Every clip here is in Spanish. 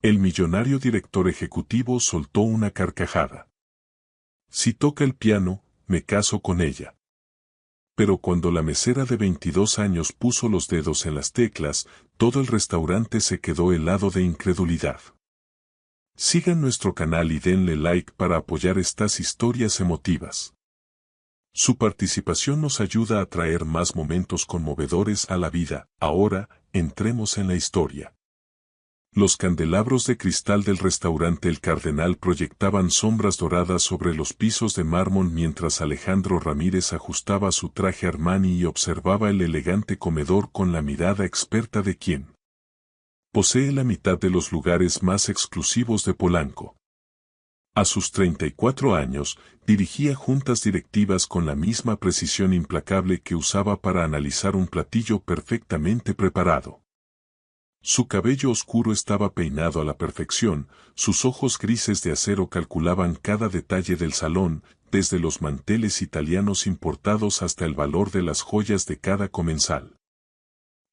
El millonario director ejecutivo soltó una carcajada. Si toca el piano, me caso con ella. Pero cuando la mesera de 22 años puso los dedos en las teclas, todo el restaurante se quedó helado de incredulidad. Sigan nuestro canal y denle like para apoyar estas historias emotivas. Su participación nos ayuda a traer más momentos conmovedores a la vida. Ahora, entremos en la historia. Los candelabros de cristal del restaurante El Cardenal proyectaban sombras doradas sobre los pisos de mármol mientras Alejandro Ramírez ajustaba su traje Armani y observaba el elegante comedor con la mirada experta de quien posee la mitad de los lugares más exclusivos de Polanco. A sus 34 años, dirigía juntas directivas con la misma precisión implacable que usaba para analizar un platillo perfectamente preparado. Su cabello oscuro estaba peinado a la perfección, sus ojos grises de acero calculaban cada detalle del salón, desde los manteles italianos importados hasta el valor de las joyas de cada comensal.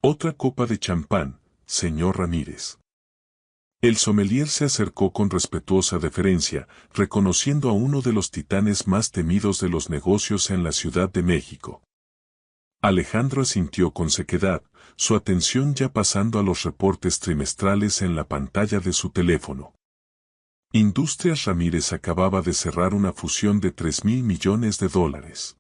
Otra copa de champán, señor Ramírez. El sommelier se acercó con respetuosa deferencia, reconociendo a uno de los titanes más temidos de los negocios en la Ciudad de México. Alejandro asintió con sequedad, su atención ya pasando a los reportes trimestrales en la pantalla de su teléfono. Industrias Ramírez acababa de cerrar una fusión de $3.000 millones.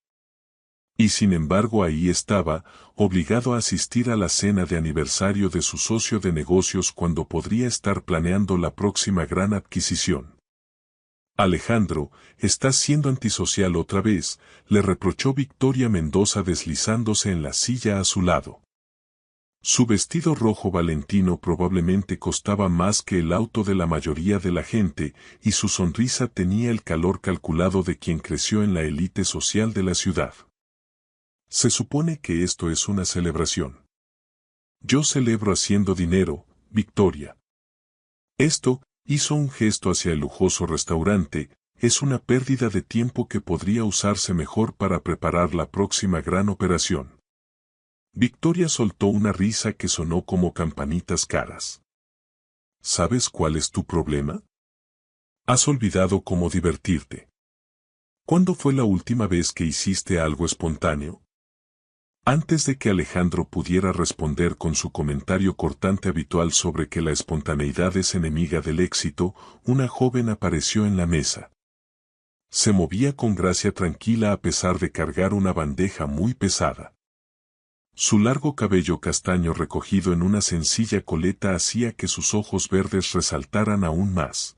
Y sin embargo ahí estaba, obligado a asistir a la cena de aniversario de su socio de negocios cuando podría estar planeando la próxima gran adquisición. Alejandro, estás siendo antisocial otra vez, le reprochó Victoria Mendoza deslizándose en la silla a su lado. Su vestido rojo valentino probablemente costaba más que el auto de la mayoría de la gente, y su sonrisa tenía el calor calculado de quien creció en la élite social de la ciudad. Se supone que esto es una celebración. Yo celebro haciendo dinero, Victoria. Esto, hizo un gesto hacia el lujoso restaurante, es una pérdida de tiempo que podría usarse mejor para preparar la próxima gran operación. Victoria soltó una risa que sonó como campanitas caras. ¿Sabes cuál es tu problema? Has olvidado cómo divertirte. ¿Cuándo fue la última vez que hiciste algo espontáneo? Antes de que Alejandro pudiera responder con su comentario cortante habitual sobre que la espontaneidad es enemiga del éxito, una joven apareció en la mesa. Se movía con gracia tranquila a pesar de cargar una bandeja muy pesada. Su largo cabello castaño recogido en una sencilla coleta hacía que sus ojos verdes resaltaran aún más.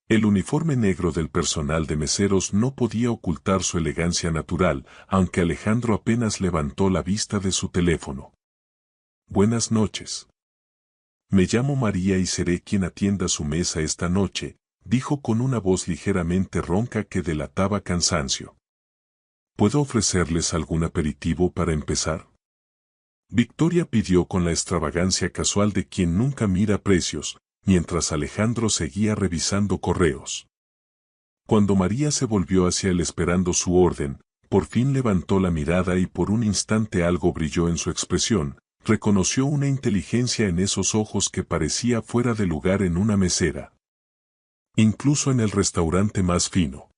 El uniforme negro del personal de meseros no podía ocultar su elegancia natural, aunque Alejandro apenas levantó la vista de su teléfono. Buenas noches. Me llamo María y seré quien atienda su mesa esta noche, dijo con una voz ligeramente ronca que delataba cansancio. ¿Puedo ofrecerles algún aperitivo para empezar? Victoria pidió con la extravagancia casual de quien nunca mira precios, mientras Alejandro seguía revisando correos. Cuando María se volvió hacia él esperando su orden, por fin levantó la mirada y por un instante algo brilló en su expresión, reconoció una inteligencia en esos ojos que parecía fuera de lugar en una mesera. Incluso en el restaurante más fino.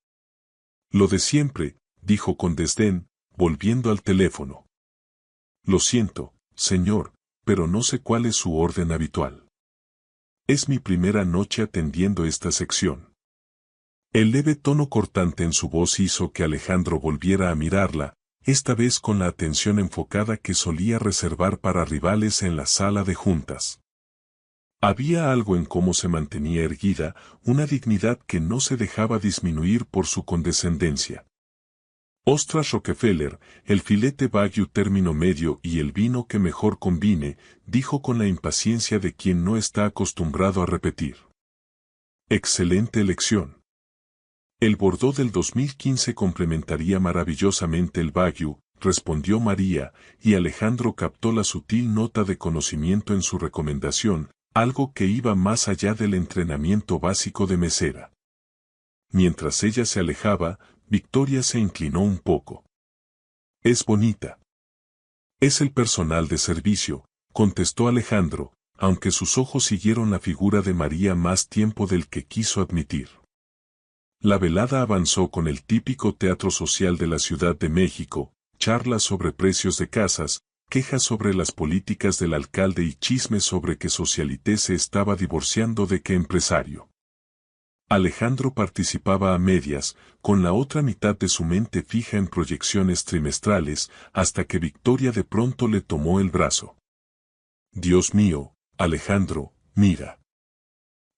Lo de siempre, dijo con desdén, volviendo al teléfono. Lo siento, señor, pero no sé cuál es su orden habitual. Es mi primera noche atendiendo esta sección. El leve tono cortante en su voz hizo que Alejandro volviera a mirarla, esta vez con la atención enfocada que solía reservar para rivales en la sala de juntas. Había algo en cómo se mantenía erguida, una dignidad que no se dejaba disminuir por su condescendencia. Ostras Rockefeller, el filete Wagyu término medio y el vino que mejor combine, dijo con la impaciencia de quien no está acostumbrado a repetir. Excelente elección. El Bordeaux del 2015 complementaría maravillosamente el Wagyu, respondió María, y Alejandro captó la sutil nota de conocimiento en su recomendación, algo que iba más allá del entrenamiento básico de mesera. Mientras ella se alejaba, Victoria se inclinó un poco. Es bonita. Es el personal de servicio, contestó Alejandro, aunque sus ojos siguieron la figura de María más tiempo del que quiso admitir. La velada avanzó con el típico teatro social de la Ciudad de México, charlas sobre precios de casas, quejas sobre las políticas del alcalde y chismes sobre que Socialité se estaba divorciando de qué empresario. Alejandro participaba a medias, con la otra mitad de su mente fija en proyecciones trimestrales, hasta que Victoria de pronto le tomó el brazo. «Dios mío, Alejandro, mira».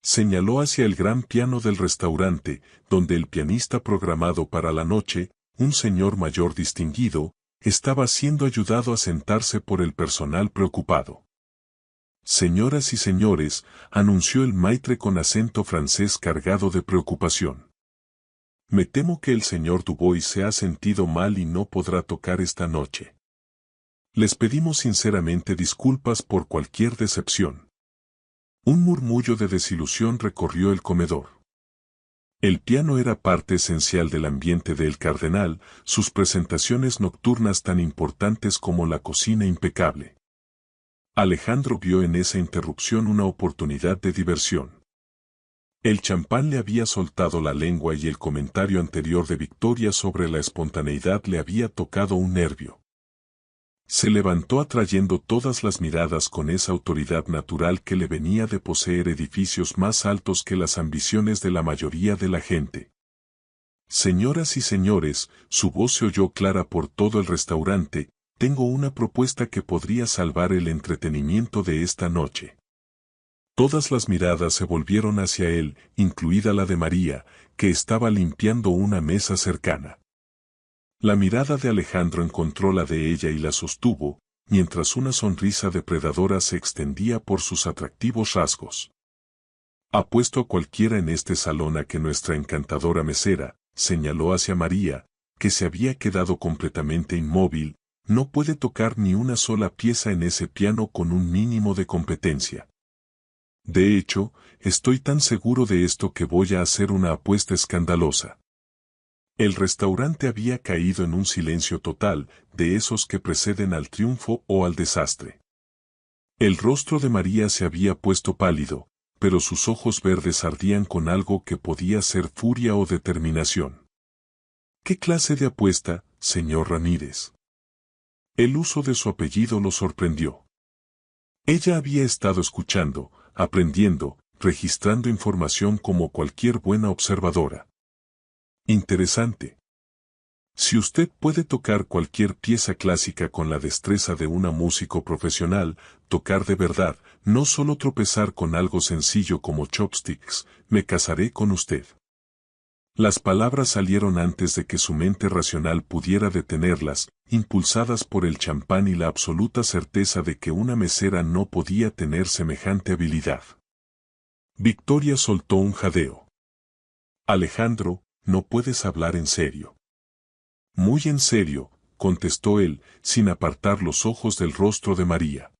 Señaló hacia el gran piano del restaurante, donde el pianista programado para la noche, un señor mayor distinguido, estaba siendo ayudado a sentarse por el personal preocupado. «Señoras y señores», anunció el maitre con acento francés cargado de preocupación. «Me temo que el señor Dubois se ha sentido mal y no podrá tocar esta noche. Les pedimos sinceramente disculpas por cualquier decepción». Un murmullo de desilusión recorrió el comedor. El piano era parte esencial del ambiente del cardenal, sus presentaciones nocturnas tan importantes como la cocina impecable. Alejandro vio en esa interrupción una oportunidad de diversión. El champán le había soltado la lengua y el comentario anterior de Victoria sobre la espontaneidad le había tocado un nervio. Se levantó atrayendo todas las miradas con esa autoridad natural que le venía de poseer edificios más altos que las ambiciones de la mayoría de la gente. «Señoras y señores», su voz se oyó clara por todo el restaurante, «tengo una propuesta que podría salvar el entretenimiento de esta noche». Todas las miradas se volvieron hacia él, incluida la de María, que estaba limpiando una mesa cercana. La mirada de Alejandro encontró la de ella y la sostuvo, mientras una sonrisa depredadora se extendía por sus atractivos rasgos. «Apuesto a cualquiera en este salón a que nuestra encantadora mesera», señaló hacia María, que se había quedado completamente inmóvil, «no puede tocar ni una sola pieza en ese piano con un mínimo de competencia. De hecho, estoy tan seguro de esto que voy a hacer una apuesta escandalosa». El restaurante había caído en un silencio total, de esos que preceden al triunfo o al desastre. El rostro de María se había puesto pálido, pero sus ojos verdes ardían con algo que podía ser furia o determinación. «¿Qué clase de apuesta, señor Ramírez?». El uso de su apellido lo sorprendió. Ella había estado escuchando, aprendiendo, registrando información como cualquier buena observadora. «Interesante. Si usted puede tocar cualquier pieza clásica con la destreza de un músico profesional, tocar de verdad, no solo tropezar con algo sencillo como chopsticks, me casaré con usted». Las palabras salieron antes de que su mente racional pudiera detenerlas, impulsadas por el champán y la absoluta certeza de que una mesera no podía tener semejante habilidad. Victoria soltó un jadeo. «Alejandro, no puedes hablar en serio». «Muy en serio», contestó él, sin apartar los ojos del rostro de María.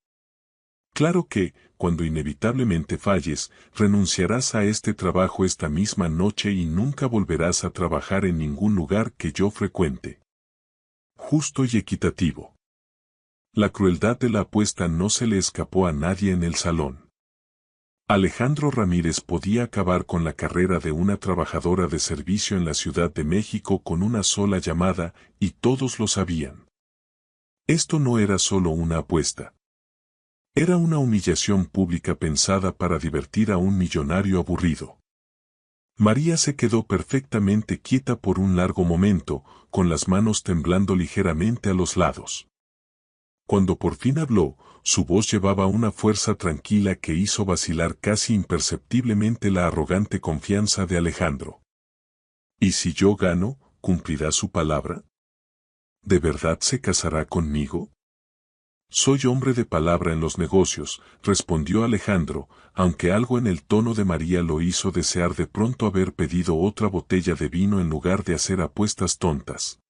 «Claro que, cuando inevitablemente falles, renunciarás a este trabajo esta misma noche y nunca volverás a trabajar en ningún lugar que yo frecuente. Justo y equitativo». La crueldad de la apuesta no se le escapó a nadie en el salón. Alejandro Ramírez podía acabar con la carrera de una trabajadora de servicio en la Ciudad de México con una sola llamada, y todos lo sabían. Esto no era solo una apuesta. Era una humillación pública pensada para divertir a un millonario aburrido. María se quedó perfectamente quieta por un largo momento, con las manos temblando ligeramente a los lados. Cuando por fin habló, su voz llevaba una fuerza tranquila que hizo vacilar casi imperceptiblemente la arrogante confianza de Alejandro. «¿Y si yo gano, cumplirá su palabra? ¿De verdad se casará conmigo?». «Soy hombre de palabra en los negocios», respondió Alejandro, aunque algo en el tono de María lo hizo desear de pronto haber pedido otra botella de vino en lugar de hacer apuestas tontas.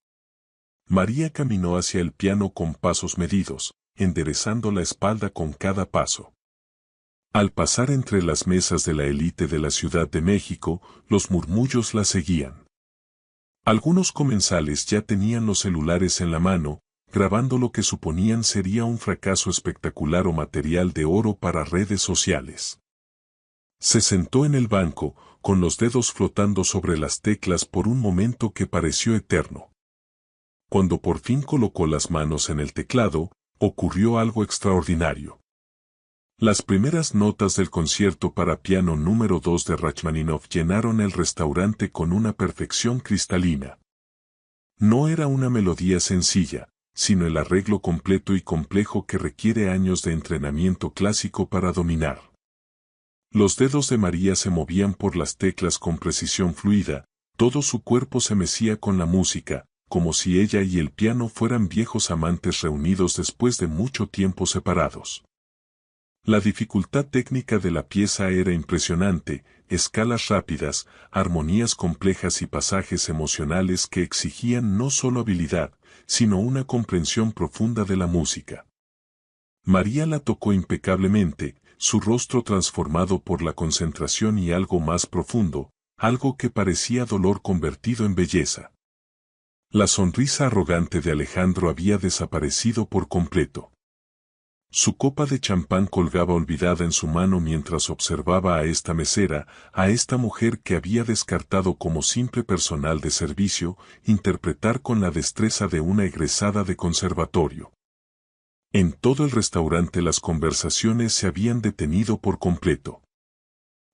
María caminó hacia el piano con pasos medidos, enderezando la espalda con cada paso. Al pasar entre las mesas de la élite de la Ciudad de México, los murmullos la seguían. Algunos comensales ya tenían los celulares en la mano, grabando lo que suponían sería un fracaso espectacular o material de oro para redes sociales. Se sentó en el banco, con los dedos flotando sobre las teclas por un momento que pareció eterno. Cuando por fin colocó las manos en el teclado, ocurrió algo extraordinario. Las primeras notas del concierto para piano número 2 de Rachmaninoff llenaron el restaurante con una perfección cristalina. No era una melodía sencilla, sino el arreglo completo y complejo que requiere años de entrenamiento clásico para dominar. Los dedos de María se movían por las teclas con precisión fluida, todo su cuerpo se mecía con la música, como si ella y el piano fueran viejos amantes reunidos después de mucho tiempo separados. La dificultad técnica de la pieza era impresionante, escalas rápidas, armonías complejas y pasajes emocionales que exigían no solo habilidad, sino una comprensión profunda de la música. María la tocó impecablemente, su rostro transformado por la concentración y algo más profundo, algo que parecía dolor convertido en belleza. La sonrisa arrogante de Alejandro había desaparecido por completo. Su copa de champán colgaba olvidada en su mano mientras observaba a esta mesera, a esta mujer que había descartado como simple personal de servicio, interpretar con la destreza de una egresada de conservatorio. En todo el restaurante las conversaciones se habían detenido por completo.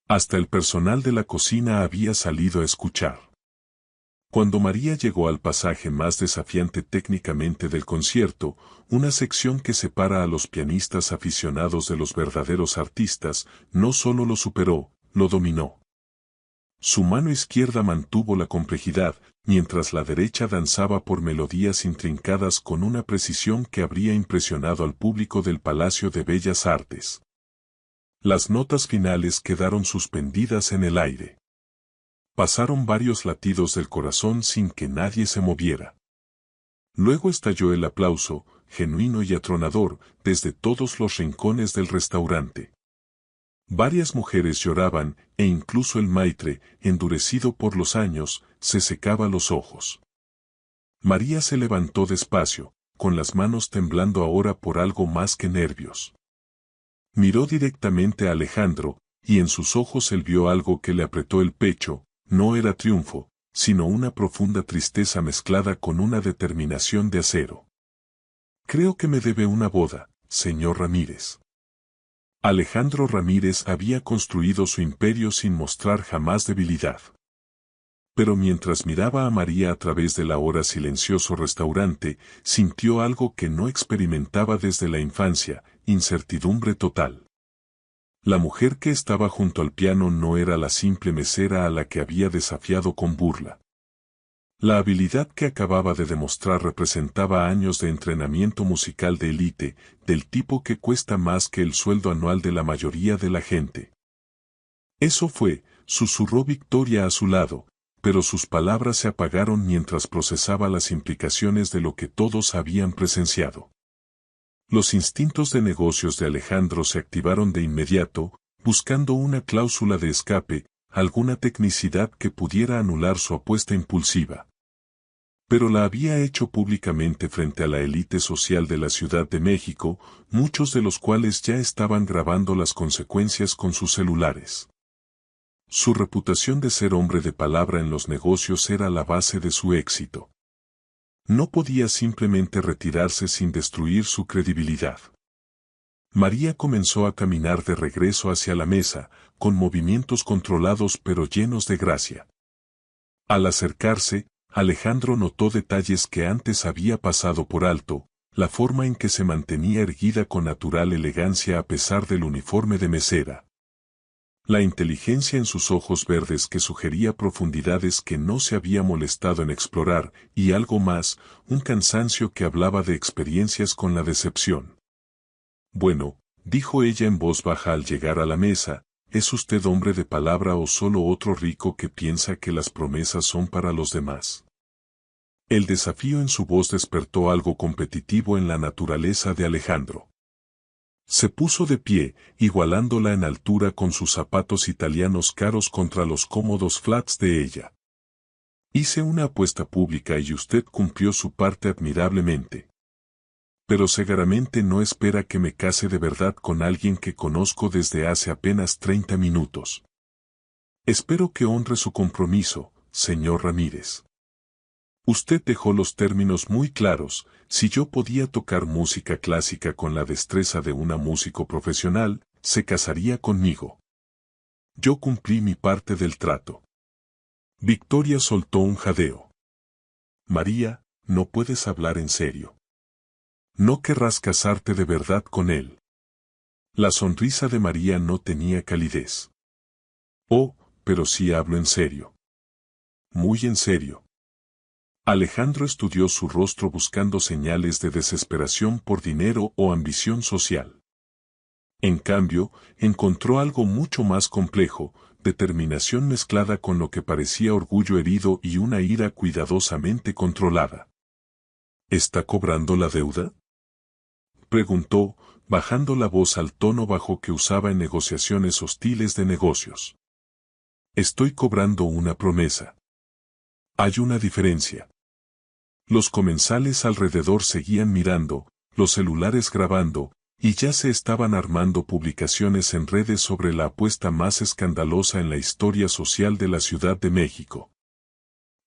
Hasta el personal de la cocina había salido a escuchar. Cuando María llegó al pasaje más desafiante técnicamente del concierto, una sección que separa a los pianistas aficionados de los verdaderos artistas, no solo lo superó, lo dominó. Su mano izquierda mantuvo la complejidad, mientras la derecha danzaba por melodías intrincadas con una precisión que habría impresionado al público del Palacio de Bellas Artes. Las notas finales quedaron suspendidas en el aire. Pasaron varios latidos del corazón sin que nadie se moviera. Luego estalló el aplauso, genuino y atronador, desde todos los rincones del restaurante. Varias mujeres lloraban, e incluso el maitre, endurecido por los años, se secaba los ojos. María se levantó despacio, con las manos temblando ahora por algo más que nervios. Miró directamente a Alejandro, y en sus ojos él vio algo que le apretó el pecho. No era triunfo, sino una profunda tristeza mezclada con una determinación de acero. Creo que me debe una boda, señor Ramírez. Alejandro Ramírez había construido su imperio sin mostrar jamás debilidad. Pero mientras miraba a María a través del ahora silencioso restaurante, sintió algo que no experimentaba desde la infancia, incertidumbre total. La mujer que estaba junto al piano no era la simple mesera a la que había desafiado con burla. La habilidad que acababa de demostrar representaba años de entrenamiento musical de élite, del tipo que cuesta más que el sueldo anual de la mayoría de la gente. Eso fue, susurró Victoria a su lado, pero sus palabras se apagaron mientras procesaba las implicaciones de lo que todos habían presenciado. Los instintos de negocios de Alejandro se activaron de inmediato, buscando una cláusula de escape, alguna tecnicidad que pudiera anular su apuesta impulsiva. Pero la había hecho públicamente frente a la élite social de la Ciudad de México, muchos de los cuales ya estaban grabando las consecuencias con sus celulares. Su reputación de ser hombre de palabra en los negocios era la base de su éxito. No podía simplemente retirarse sin destruir su credibilidad. María comenzó a caminar de regreso hacia la mesa, con movimientos controlados pero llenos de gracia. Al acercarse, Alejandro notó detalles que antes había pasado por alto, la forma en que se mantenía erguida con natural elegancia a pesar del uniforme de mesera. La inteligencia en sus ojos verdes que sugería profundidades que no se había molestado en explorar, y algo más, un cansancio que hablaba de experiencias con la decepción. Bueno, dijo ella en voz baja al llegar a la mesa, ¿es usted hombre de palabra o solo otro rico que piensa que las promesas son para los demás? El desafío en su voz despertó algo competitivo en la naturaleza de Alejandro. Se puso de pie, igualándola en altura con sus zapatos italianos caros contra los cómodos flats de ella. Hice una apuesta pública y usted cumplió su parte admirablemente. Pero seguramente no espera que me case de verdad con alguien que conozco desde hace apenas 30 minutos. Espero que honre su compromiso, señor Ramírez. Usted dejó los términos muy claros. Si yo podía tocar música clásica con la destreza de un músico profesional, se casaría conmigo. Yo cumplí mi parte del trato. Victoria soltó un jadeo. María, no puedes hablar en serio. No querrás casarte de verdad con él. La sonrisa de María no tenía calidez. Oh, pero sí hablo en serio. Muy en serio. Alejandro estudió su rostro buscando señales de desesperación por dinero o ambición social. En cambio, encontró algo mucho más complejo, determinación mezclada con lo que parecía orgullo herido y una ira cuidadosamente controlada. ¿Está cobrando la deuda?, preguntó, bajando la voz al tono bajo que usaba en negociaciones hostiles de negocios. Estoy cobrando una promesa. Hay una diferencia. Los comensales alrededor seguían mirando, los celulares grabando, y ya se estaban armando publicaciones en redes sobre la apuesta más escandalosa en la historia social de la Ciudad de México.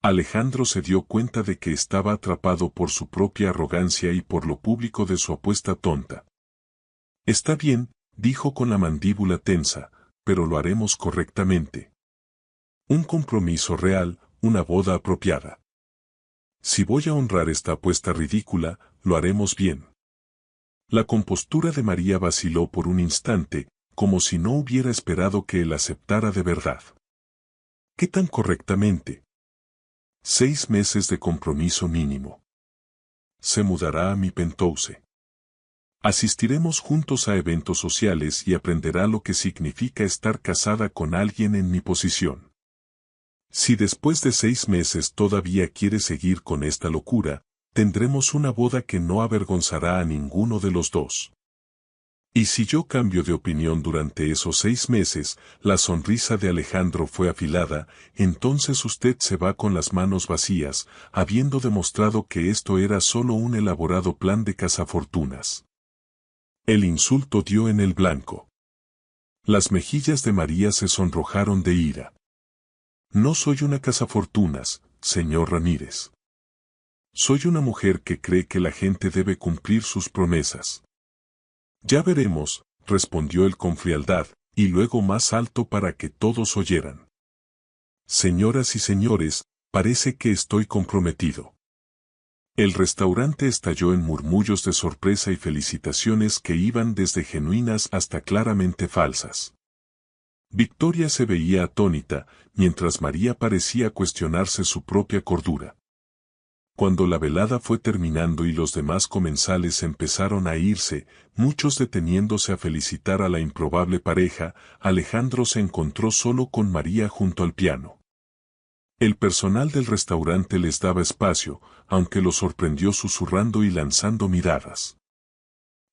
Alejandro se dio cuenta de que estaba atrapado por su propia arrogancia y por lo público de su apuesta tonta. Está bien, dijo con la mandíbula tensa, pero lo haremos correctamente. Un compromiso real, una boda apropiada. Si voy a honrar esta apuesta ridícula, lo haremos bien. La compostura de María vaciló por un instante, como si no hubiera esperado que él aceptara de verdad. ¿Qué tan correctamente? 6 meses de compromiso mínimo. Se mudará a mi penthouse. Asistiremos juntos a eventos sociales y aprenderá lo que significa estar casada con alguien en mi posición. Si después de 6 meses todavía quiere seguir con esta locura, tendremos una boda que no avergonzará a ninguno de los dos. Y si yo cambio de opinión durante esos 6 meses, la sonrisa de Alejandro fue afilada, entonces usted se va con las manos vacías, habiendo demostrado que esto era solo un elaborado plan de cazafortunas. El insulto dio en el blanco. Las mejillas de María se sonrojaron de ira. No soy una cazafortunas, señor Ramírez. Soy una mujer que cree que la gente debe cumplir sus promesas. Ya veremos, respondió él con frialdad, y luego más alto para que todos oyeran. Señoras y señores, parece que estoy comprometido. El restaurante estalló en murmullos de sorpresa y felicitaciones que iban desde genuinas hasta claramente falsas. Victoria se veía atónita, mientras María parecía cuestionarse su propia cordura. Cuando la velada fue terminando y los demás comensales empezaron a irse, muchos deteniéndose a felicitar a la improbable pareja, Alejandro se encontró solo con María junto al piano. El personal del restaurante les daba espacio, aunque lo sorprendió susurrando y lanzando miradas.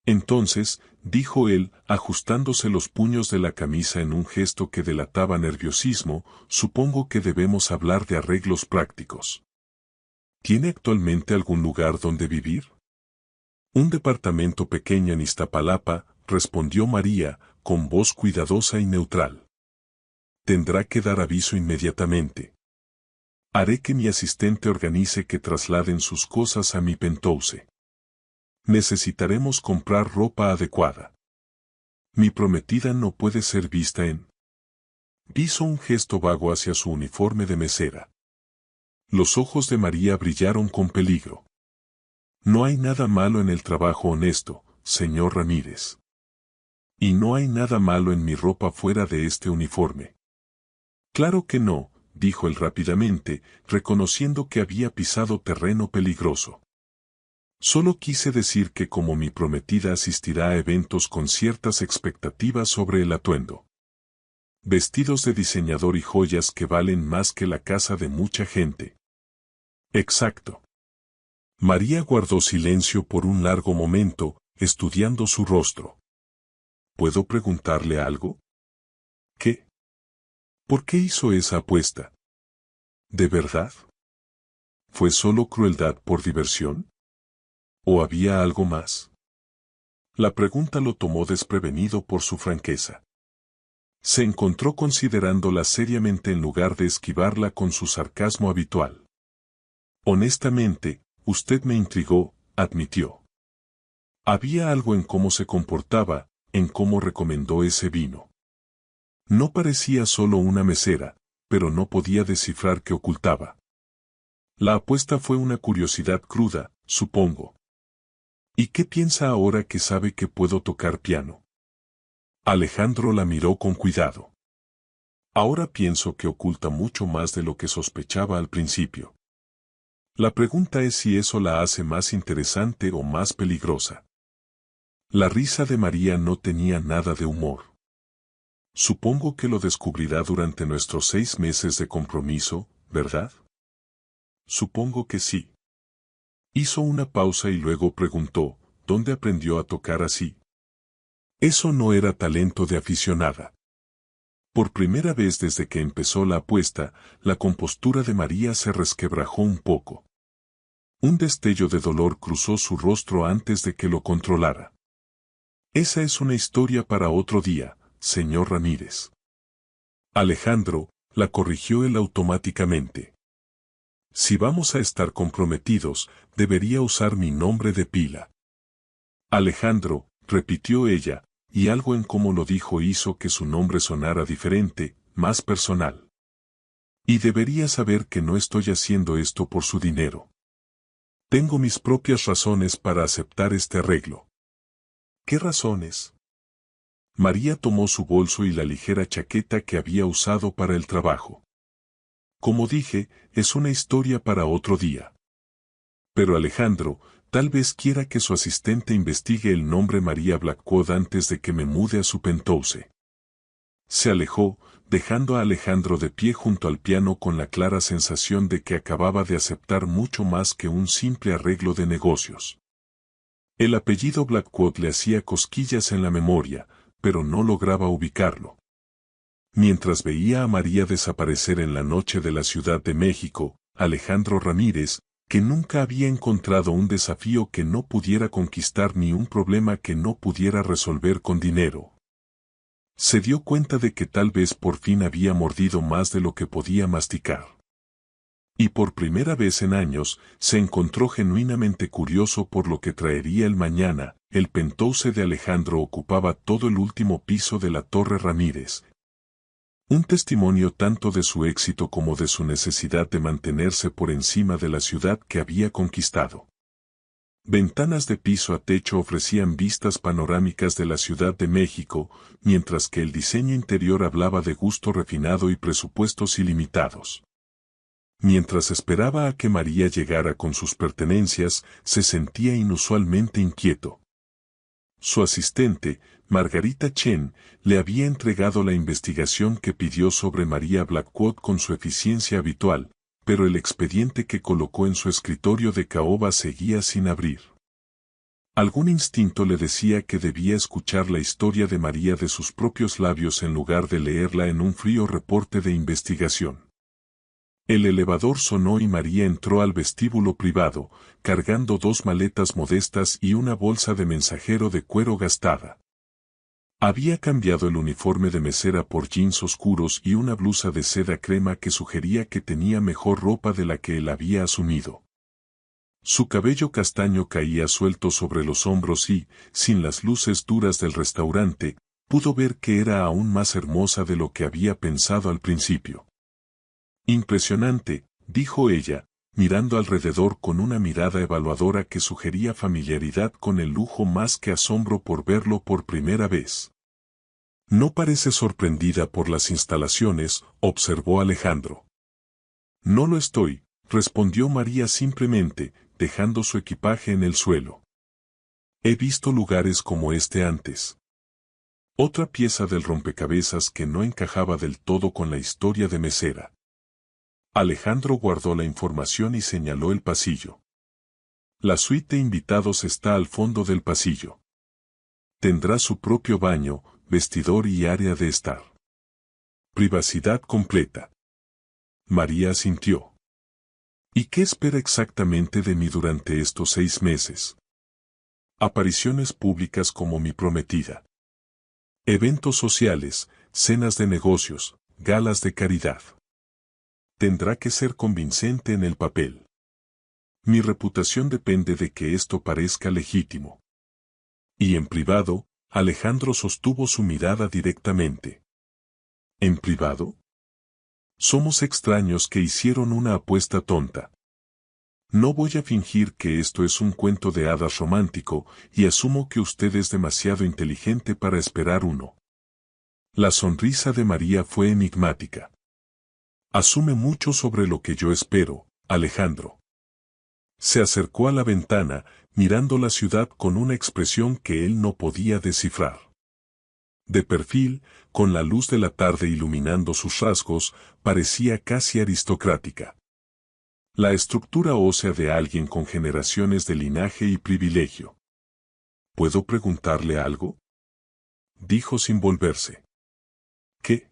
Entonces, dijo él, ajustándose los puños de la camisa en un gesto que delataba nerviosismo, supongo que debemos hablar de arreglos prácticos. ¿Tiene actualmente algún lugar donde vivir? Un departamento pequeño en Iztapalapa, respondió María, con voz cuidadosa y neutral. Tendrá que dar aviso inmediatamente. Haré que mi asistente organice que trasladen sus cosas a mi penthouse. Necesitaremos comprar ropa adecuada. Mi prometida no puede ser vista en... Hizo un gesto vago hacia su uniforme de mesera. Los ojos de María brillaron con peligro. No hay nada malo en el trabajo honesto, señor Ramírez. Y no hay nada malo en mi ropa fuera de este uniforme. Claro que no, dijo él rápidamente, reconociendo que había pisado terreno peligroso. Solo quise decir que como mi prometida asistirá a eventos con ciertas expectativas sobre el atuendo. Vestidos de diseñador y joyas que valen más que la casa de mucha gente. Exacto. María guardó silencio por un largo momento, estudiando su rostro. ¿Puedo preguntarle algo? ¿Qué? ¿Por qué hizo esa apuesta? ¿De verdad? ¿Fue solo crueldad por diversión? ¿O había algo más? La pregunta lo tomó desprevenido por su franqueza. Se encontró considerándola seriamente en lugar de esquivarla con su sarcasmo habitual. Honestamente, usted me intrigó, admitió. Había algo en cómo se comportaba, en cómo recomendó ese vino. No parecía solo una mesera, pero no podía descifrar qué ocultaba. La apuesta fue una curiosidad cruda, supongo. ¿Y qué piensa ahora que sabe que puedo tocar piano? Alejandro la miró con cuidado. Ahora pienso que oculta mucho más de lo que sospechaba al principio. La pregunta es si eso la hace más interesante o más peligrosa. La risa de María no tenía nada de humor. Supongo que lo descubrirá durante nuestros 6 meses de compromiso, ¿verdad? Supongo que sí. Hizo una pausa y luego preguntó, ¿dónde aprendió a tocar así? Eso no era talento de aficionada. Por primera vez desde que empezó la apuesta, la compostura de María se resquebrajó un poco. Un destello de dolor cruzó su rostro antes de que lo controlara. Esa es una historia para otro día, señor Ramírez. Alejandro, la corrigió él automáticamente. Si vamos a estar comprometidos, debería usar mi nombre de pila. Alejandro, repitió ella, y algo en cómo lo dijo hizo que su nombre sonara diferente, más personal. Y debería saber que no estoy haciendo esto por su dinero. Tengo mis propias razones para aceptar este arreglo. ¿Qué razones? María tomó su bolso y la ligera chaqueta que había usado para el trabajo. Como dije, es una historia para otro día. Pero Alejandro, tal vez quiera que su asistente investigue el nombre María Blackwood antes de que me mude a su penthouse. Se alejó, dejando a Alejandro de pie junto al piano con la clara sensación de que acababa de aceptar mucho más que un simple arreglo de negocios. El apellido Blackwood le hacía cosquillas en la memoria, pero no lograba ubicarlo. Mientras veía a María desaparecer en la noche de la Ciudad de México, Alejandro Ramírez, que nunca había encontrado un desafío que no pudiera conquistar ni un problema que no pudiera resolver con dinero, se dio cuenta de que tal vez por fin había mordido más de lo que podía masticar. Y por primera vez en años, se encontró genuinamente curioso por lo que traería el mañana. El penthouse de Alejandro ocupaba todo el último piso de la Torre Ramírez. Un testimonio tanto de su éxito como de su necesidad de mantenerse por encima de la ciudad que había conquistado. Ventanas de piso a techo ofrecían vistas panorámicas de la Ciudad de México, mientras que el diseño interior hablaba de gusto refinado y presupuestos ilimitados. Mientras esperaba a que María llegara con sus pertenencias, se sentía inusualmente inquieto. Su asistente, Margarita Chen, le había entregado la investigación que pidió sobre María Blackwood con su eficiencia habitual, pero el expediente que colocó en su escritorio de caoba seguía sin abrir. Algún instinto le decía que debía escuchar la historia de María de sus propios labios en lugar de leerla en un frío reporte de investigación. El elevador sonó y María entró al vestíbulo privado, cargando 2 maletas modestas y una bolsa de mensajero de cuero gastada. Había cambiado el uniforme de mesera por jeans oscuros y una blusa de seda crema que sugería que tenía mejor ropa de la que él había asumido. Su cabello castaño caía suelto sobre los hombros y, sin las luces duras del restaurante, pudo ver que era aún más hermosa de lo que había pensado al principio. Impresionante, dijo ella, mirando alrededor con una mirada evaluadora que sugería familiaridad con el lujo más que asombro por verlo por primera vez. No parece sorprendida por las instalaciones, observó Alejandro. No lo estoy, respondió María simplemente, dejando su equipaje en el suelo. He visto lugares como este antes. Otra pieza del rompecabezas que no encajaba del todo con la historia de mesera. Alejandro guardó la información y señaló el pasillo. La suite de invitados está al fondo del pasillo. Tendrá su propio baño, vestidor y área de estar. Privacidad completa. María asintió. ¿Y qué espera exactamente de mí durante estos 6 meses? Apariciones públicas como mi prometida. Eventos sociales, cenas de negocios, galas de caridad. Tendrá que ser convincente en el papel. Mi reputación depende de que esto parezca legítimo. Y en privado, Alejandro sostuvo su mirada directamente. ¿En privado? Somos extraños que hicieron una apuesta tonta. No voy a fingir que esto es un cuento de hadas romántico, y asumo que usted es demasiado inteligente para esperar uno. La sonrisa de María fue enigmática. Asume mucho sobre lo que yo espero, Alejandro. Se acercó a la ventana, mirando la ciudad con una expresión que él no podía descifrar. De perfil, con la luz de la tarde iluminando sus rasgos, parecía casi aristocrática. La estructura ósea de alguien con generaciones de linaje y privilegio. ¿Puedo preguntarle algo?, dijo sin volverse. ¿Qué?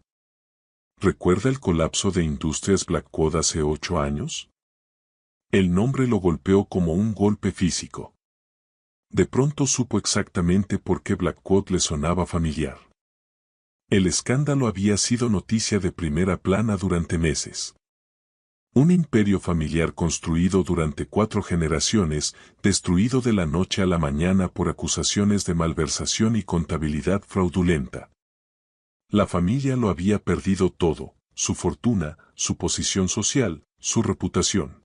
¿Recuerda el colapso de Industrias Blackwood hace 8 años? El nombre lo golpeó como un golpe físico. De pronto supo exactamente por qué Blackwood le sonaba familiar. El escándalo había sido noticia de primera plana durante meses. Un imperio familiar construido durante 4 generaciones, destruido de la noche a la mañana por acusaciones de malversación y contabilidad fraudulenta. La familia lo había perdido todo, su fortuna, su posición social, su reputación.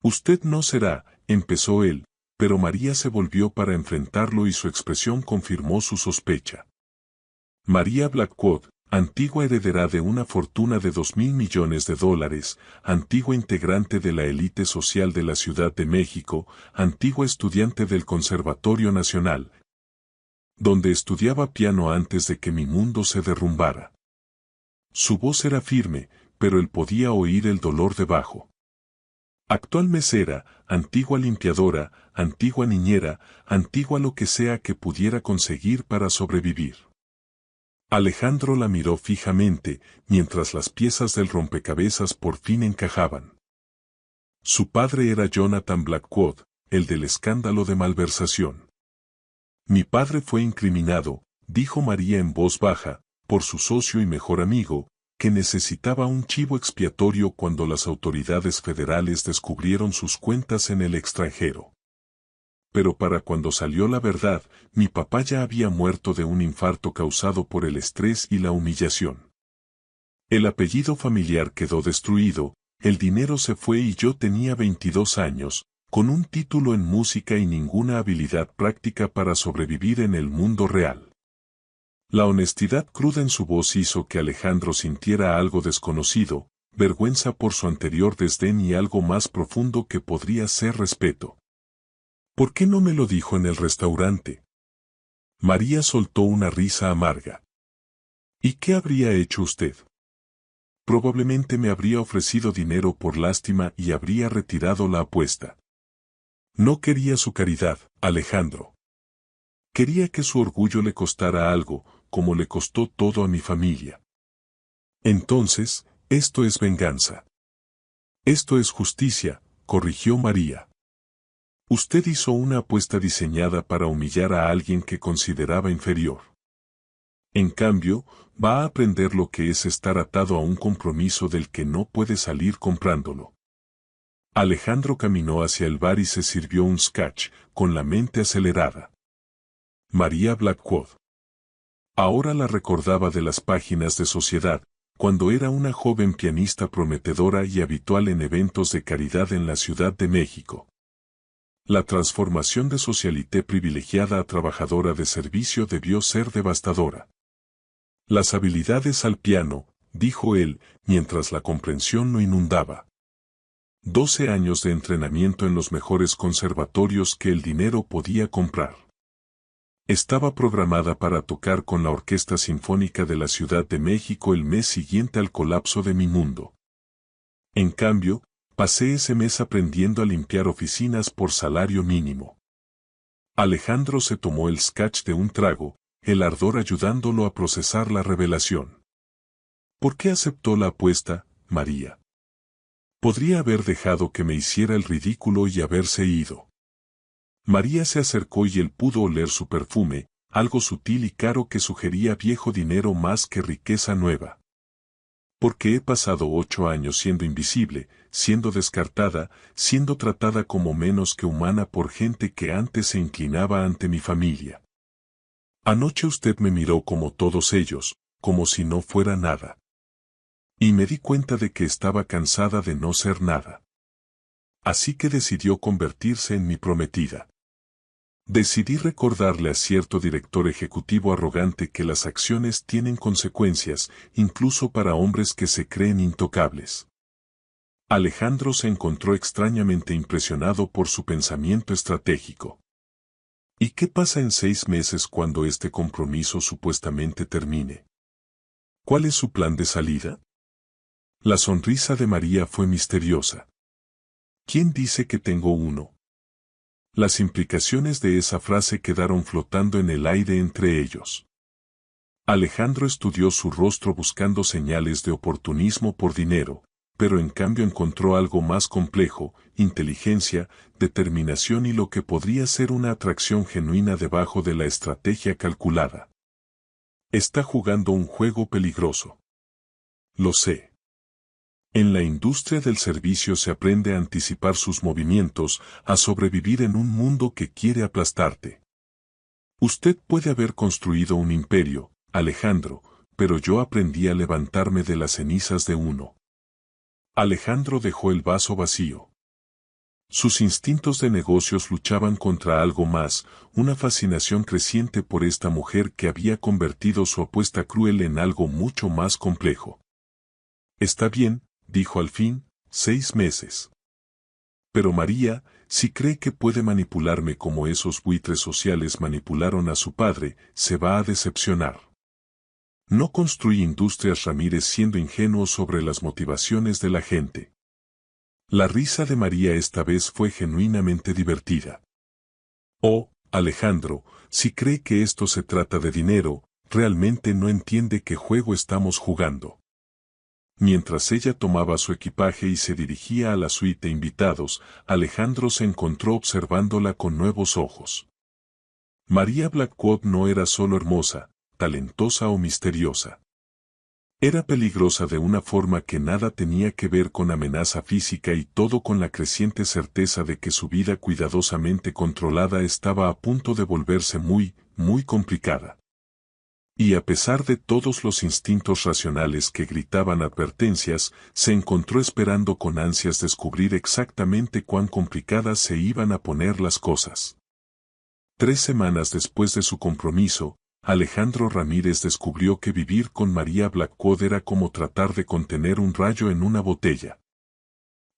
Usted no será, empezó él, pero María se volvió para enfrentarlo y su expresión confirmó su sospecha. María Blackwood, antigua heredera de una fortuna de $2.000 millones, antigua integrante de la élite social de la Ciudad de México, antigua estudiante del Conservatorio Nacional, donde estudiaba piano antes de que mi mundo se derrumbara. Su voz era firme, pero él podía oír el dolor debajo. Actual mesera, antigua limpiadora, antigua niñera, antigua lo que sea que pudiera conseguir para sobrevivir. Alejandro la miró fijamente, mientras las piezas del rompecabezas por fin encajaban. Su padre era Jonathan Blackwood, el del escándalo de malversación. Mi padre fue incriminado, dijo María en voz baja, por su socio y mejor amigo, que necesitaba un chivo expiatorio cuando las autoridades federales descubrieron sus cuentas en el extranjero. Pero para cuando salió la verdad, mi papá ya había muerto de un infarto causado por el estrés y la humillación. El apellido familiar quedó destruido, el dinero se fue y yo tenía 22 años, con un título en música y ninguna habilidad práctica para sobrevivir en el mundo real. La honestidad cruda en su voz hizo que Alejandro sintiera algo desconocido, vergüenza por su anterior desdén y algo más profundo que podría ser respeto. ¿Por qué no me lo dijo en el restaurante? María soltó una risa amarga. ¿Y qué habría hecho usted? Probablemente me habría ofrecido dinero por lástima y habría retirado la apuesta. No quería su caridad, Alejandro. Quería que su orgullo le costara algo, como le costó todo a mi familia. Entonces, esto es venganza. Esto es justicia, corrigió María. Usted hizo una apuesta diseñada para humillar a alguien que consideraba inferior. En cambio, va a aprender lo que es estar atado a un compromiso del que no puede salir comprándolo. Alejandro caminó hacia el bar y se sirvió un scotch, con la mente acelerada. María Blackwood. Ahora la recordaba de las páginas de Sociedad, cuando era una joven pianista prometedora y habitual en eventos de caridad en la Ciudad de México. La transformación de socialité privilegiada a trabajadora de servicio debió ser devastadora. Las habilidades al piano, dijo él, mientras la comprensión lo inundaba. 12 años de entrenamiento en los mejores conservatorios que el dinero podía comprar. Estaba programada para tocar con la Orquesta Sinfónica de la Ciudad de México el mes siguiente al colapso de mi mundo. En cambio, pasé ese mes aprendiendo a limpiar oficinas por salario mínimo. Alejandro se tomó el scotch de un trago, el ardor ayudándolo a procesar la revelación. ¿Por qué aceptó la apuesta, María? Podría haber dejado que me hiciera el ridículo y haberse ido. María se acercó y él pudo oler su perfume, algo sutil y caro que sugería viejo dinero más que riqueza nueva. Porque he pasado 8 años siendo invisible, siendo descartada, siendo tratada como menos que humana por gente que antes se inclinaba ante mi familia. Anoche usted me miró como todos ellos, como si no fuera nada. Y me di cuenta de que estaba cansada de no ser nada. Así que decidió convertirse en mi prometida. Decidí recordarle a cierto director ejecutivo arrogante que las acciones tienen consecuencias, incluso para hombres que se creen intocables. Alejandro se encontró extrañamente impresionado por su pensamiento estratégico. ¿Y qué pasa en 6 meses cuando este compromiso supuestamente termine? ¿Cuál es su plan de salida? La sonrisa de María fue misteriosa. ¿Quién dice que tengo uno? Las implicaciones de esa frase quedaron flotando en el aire entre ellos. Alejandro estudió su rostro buscando señales de oportunismo por dinero, pero en cambio encontró algo más complejo, inteligencia, determinación y lo que podría ser una atracción genuina debajo de la estrategia calculada. Está jugando un juego peligroso. Lo sé. En la industria del servicio se aprende a anticipar sus movimientos, a sobrevivir en un mundo que quiere aplastarte. Usted puede haber construido un imperio, Alejandro, pero yo aprendí a levantarme de las cenizas de uno. Alejandro dejó el vaso vacío. Sus instintos de negocios luchaban contra algo más, una fascinación creciente por esta mujer que había convertido su apuesta cruel en algo mucho más complejo. Está bien, dijo al fin, 6 meses. Pero María, si cree que puede manipularme como esos buitres sociales manipularon a su padre, se va a decepcionar. No construí Industrias Ramírez siendo ingenuo sobre las motivaciones de la gente. La risa de María esta vez fue genuinamente divertida. Oh, Alejandro, si cree que esto se trata de dinero, realmente no entiende qué juego estamos jugando. Mientras ella tomaba su equipaje y se dirigía a la suite de invitados, Alejandro se encontró observándola con nuevos ojos. María Blackwood no era solo hermosa, talentosa o misteriosa. Era peligrosa de una forma que nada tenía que ver con amenaza física y todo con la creciente certeza de que su vida cuidadosamente controlada estaba a punto de volverse muy, muy complicada. Y a pesar de todos los instintos racionales que gritaban advertencias, se encontró esperando con ansias descubrir exactamente cuán complicadas se iban a poner las cosas. 3 semanas después de su compromiso, Alejandro Ramírez descubrió que vivir con María Blackwood era como tratar de contener un rayo en una botella.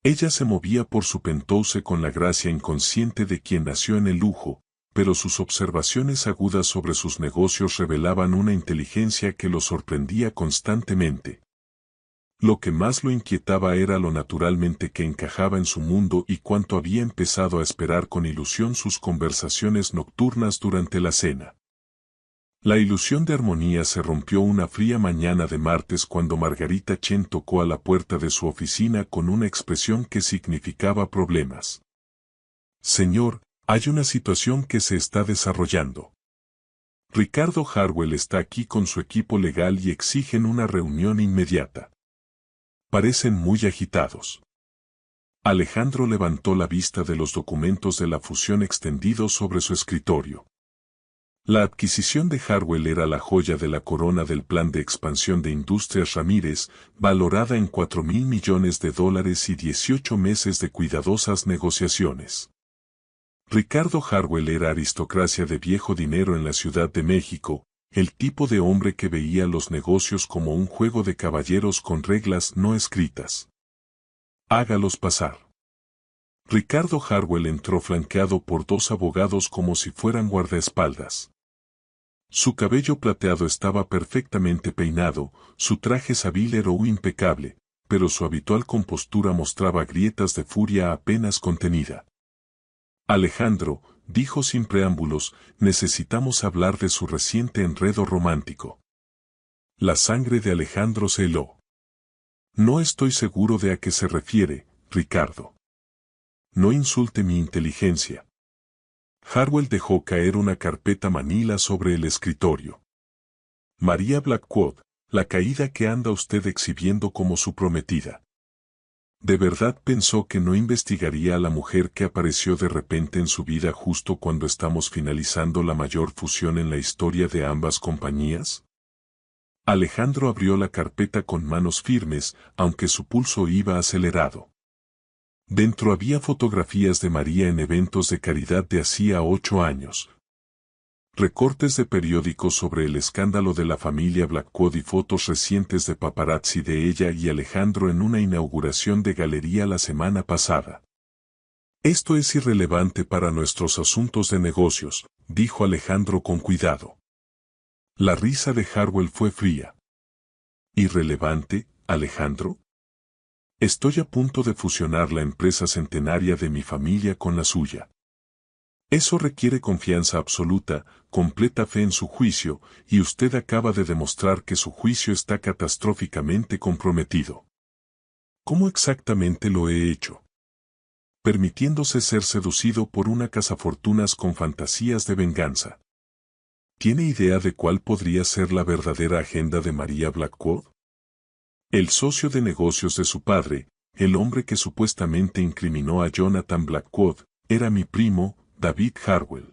Ella se movía por su penthouse con la gracia inconsciente de quien nació en el lujo, pero sus observaciones agudas sobre sus negocios revelaban una inteligencia que lo sorprendía constantemente. Lo que más lo inquietaba era lo naturalmente que encajaba en su mundo y cuánto había empezado a esperar con ilusión sus conversaciones nocturnas durante la cena. La ilusión de armonía se rompió una fría mañana de martes cuando Margarita Chen tocó a la puerta de su oficina con una expresión que significaba problemas. Señor, hay una situación que se está desarrollando. Ricardo Harwell está aquí con su equipo legal y exigen una reunión inmediata. Parecen muy agitados. Alejandro levantó la vista de los documentos de la fusión extendidos sobre su escritorio. La adquisición de Harwell era la joya de la corona del plan de expansión de Industrias Ramírez, valorada en $4.000 millones y 18 meses de cuidadosas negociaciones. Ricardo Harwell era aristocracia de viejo dinero en la Ciudad de México, el tipo de hombre que veía los negocios como un juego de caballeros con reglas no escritas. Hágalos pasar. Ricardo Harwell entró flanqueado por 2 abogados como si fueran guardaespaldas. Su cabello plateado estaba perfectamente peinado, su traje sabilero impecable, pero su habitual compostura mostraba grietas de furia apenas contenida. Alejandro, dijo sin preámbulos, necesitamos hablar de su reciente enredo romántico. La sangre de Alejandro se heló. No estoy seguro de a qué se refiere, Ricardo. No insulte mi inteligencia. Harwell dejó caer una carpeta manila sobre el escritorio. María Blackwood, la caída que anda usted exhibiendo como su prometida. ¿De verdad pensó que no investigaría a la mujer que apareció de repente en su vida justo cuando estamos finalizando la mayor fusión en la historia de ambas compañías? Alejandro abrió la carpeta con manos firmes, aunque su pulso iba acelerado. Dentro había fotografías de María en eventos de caridad de hacía 8 años. Recortes de periódicos sobre el escándalo de la familia Blackwood y fotos recientes de paparazzi de ella y Alejandro en una inauguración de galería la semana pasada. Esto es irrelevante para nuestros asuntos de negocios, dijo Alejandro con cuidado. La risa de Harwell fue fría. ¿Irrelevante, Alejandro? Estoy a punto de fusionar la empresa centenaria de mi familia con la suya. Eso requiere confianza absoluta, completa fe en su juicio, y usted acaba de demostrar que su juicio está catastróficamente comprometido. ¿Cómo exactamente lo he hecho? Permitiéndose ser seducido por una cazafortunas con fantasías de venganza. ¿Tiene idea de cuál podría ser la verdadera agenda de María Blackwood? El socio de negocios de su padre, el hombre que supuestamente incriminó a Jonathan Blackwood, era mi primo, David Harwell.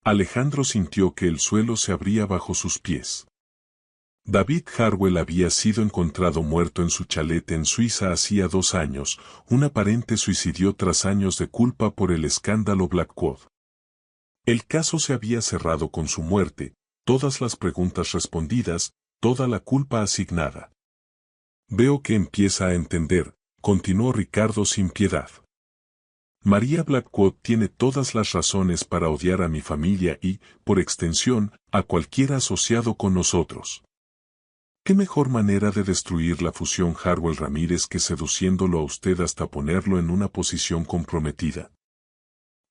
Alejandro sintió que el suelo se abría bajo sus pies. David Harwell había sido encontrado muerto en su chalet en Suiza hacía 2 años, un aparente suicidio tras años de culpa por el escándalo Blackwood. El caso se había cerrado con su muerte, todas las preguntas respondidas, toda la culpa asignada. Veo que empieza a entender, continuó Ricardo sin piedad. María Blackwood tiene todas las razones para odiar a mi familia y, por extensión, a cualquiera asociado con nosotros. ¿Qué mejor manera de destruir la fusión Harwell Ramírez que seduciéndolo a usted hasta ponerlo en una posición comprometida?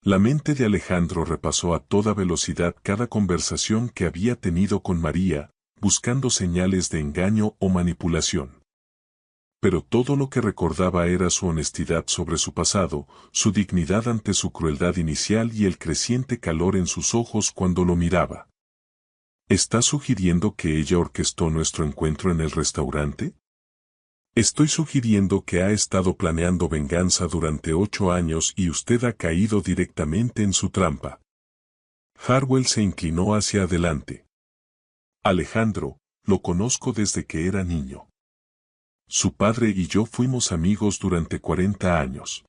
La mente de Alejandro repasó a toda velocidad cada conversación que había tenido con María, buscando señales de engaño o manipulación. Pero todo lo que recordaba era su honestidad sobre su pasado, su dignidad ante su crueldad inicial y el creciente calor en sus ojos cuando lo miraba. ¿Está sugiriendo que ella orquestó nuestro encuentro en el restaurante? Estoy sugiriendo que ha estado planeando venganza durante 8 años y usted ha caído directamente en su trampa. Harwell se inclinó hacia adelante. Alejandro, lo conozco desde que era niño. Su padre y yo fuimos amigos durante 40 años.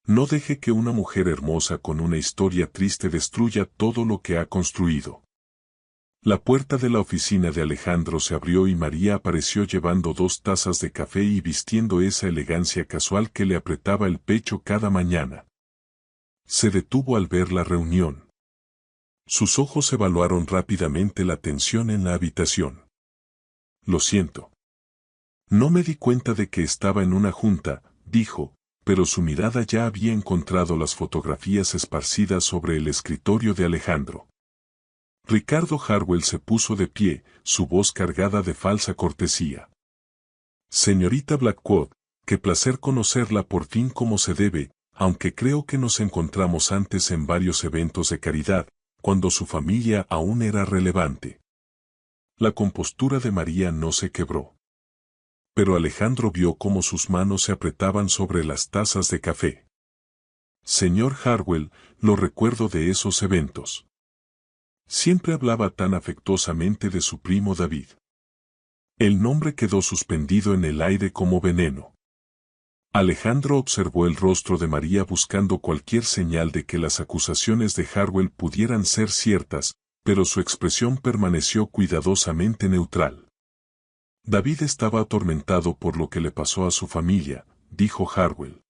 No deje que una mujer hermosa con una historia triste destruya todo lo que ha construido. La puerta de la oficina de Alejandro se abrió y María apareció llevando 2 tazas de café y vistiendo esa elegancia casual que le apretaba el pecho cada mañana. Se detuvo al ver la reunión. Sus ojos evaluaron rápidamente la tensión en la habitación. Lo siento. No me di cuenta de que estaba en una junta, dijo, pero su mirada ya había encontrado las fotografías esparcidas sobre el escritorio de Alejandro. Ricardo Harwell se puso de pie, su voz cargada de falsa cortesía. Señorita Blackwood, qué placer conocerla por fin como se debe, aunque creo que nos encontramos antes en varios eventos de caridad, cuando su familia aún era relevante. La compostura de María no se quebró. Pero Alejandro vio cómo sus manos se apretaban sobre las tazas de café. Señor Harwell, lo recuerdo de esos eventos. Siempre hablaba tan afectuosamente de su primo David. El nombre quedó suspendido en el aire como veneno. Alejandro observó el rostro de María buscando cualquier señal de que las acusaciones de Harwell pudieran ser ciertas, pero su expresión permaneció cuidadosamente neutral. David estaba atormentado por lo que le pasó a su familia, dijo Harwell.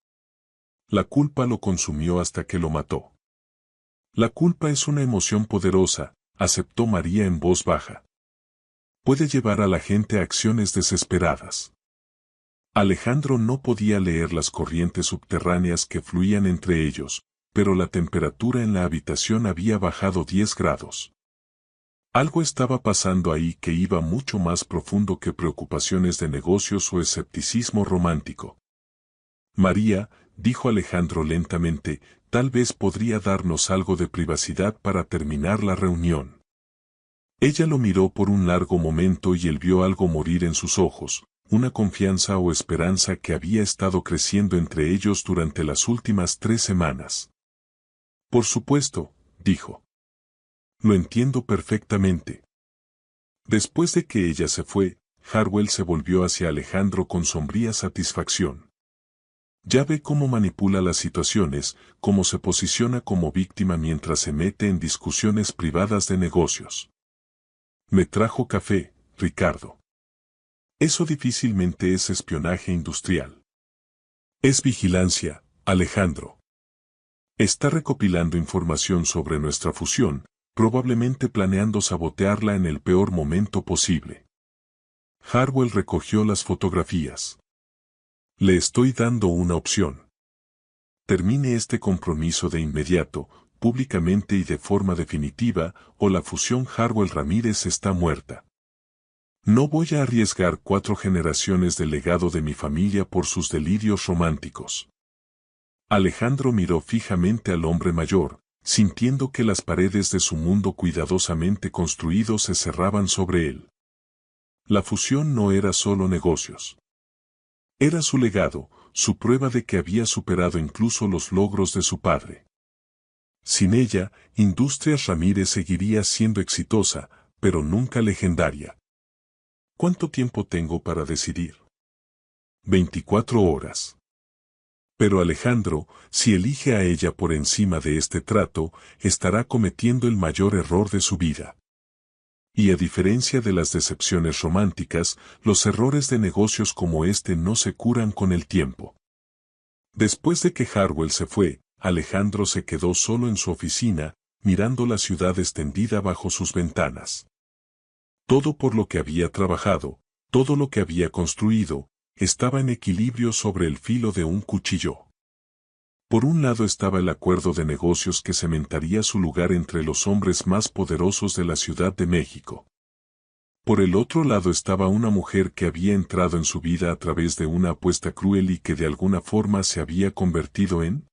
La culpa lo consumió hasta que lo mató. La culpa es una emoción poderosa, aceptó María en voz baja. Puede llevar a la gente a acciones desesperadas. Alejandro no podía leer las corrientes subterráneas que fluían entre ellos, pero la temperatura en la habitación había bajado 10 grados. Algo estaba pasando ahí que iba mucho más profundo que preocupaciones de negocios o escepticismo romántico. María, dijo Alejandro lentamente, tal vez podría darnos algo de privacidad para terminar la reunión. Ella lo miró por un largo momento y él vio algo morir en sus ojos, una confianza o esperanza que había estado creciendo entre ellos durante las últimas 3 semanas. Por supuesto, dijo. Lo entiendo perfectamente. Después de que ella se fue, Harwell se volvió hacia Alejandro con sombría satisfacción. Ya ve cómo manipula las situaciones, cómo se posiciona como víctima mientras se mete en discusiones privadas de negocios. Me trajo café, Ricardo. Eso difícilmente es espionaje industrial. Es vigilancia, Alejandro. Está recopilando información sobre nuestra fusión, probablemente planeando sabotearla en el peor momento posible. Harwell recogió las fotografías. Le estoy dando una opción. Termine este compromiso de inmediato, públicamente y de forma definitiva, o la fusión Harwell-Ramírez está muerta. No voy a arriesgar 4 generaciones del legado de mi familia por sus delirios románticos. Alejandro miró fijamente al hombre mayor, sintiendo que las paredes de su mundo cuidadosamente construido se cerraban sobre él. La fusión no era solo negocios. Era su legado, su prueba de que había superado incluso los logros de su padre. Sin ella, Industrias Ramírez seguiría siendo exitosa, pero nunca legendaria. ¿Cuánto tiempo tengo para decidir? 24 horas. Pero Alejandro, si elige a ella por encima de este trato, estará cometiendo el mayor error de su vida. Y a diferencia de las decepciones románticas, los errores de negocios como este no se curan con el tiempo. Después de que Harwell se fue, Alejandro se quedó solo en su oficina, mirando la ciudad extendida bajo sus ventanas. Todo por lo que había trabajado, todo lo que había construido, estaba en equilibrio sobre el filo de un cuchillo. Por un lado estaba el acuerdo de negocios que cementaría su lugar entre los hombres más poderosos de la Ciudad de México. Por el otro lado estaba una mujer que había entrado en su vida a través de una apuesta cruel y que de alguna forma se había convertido en...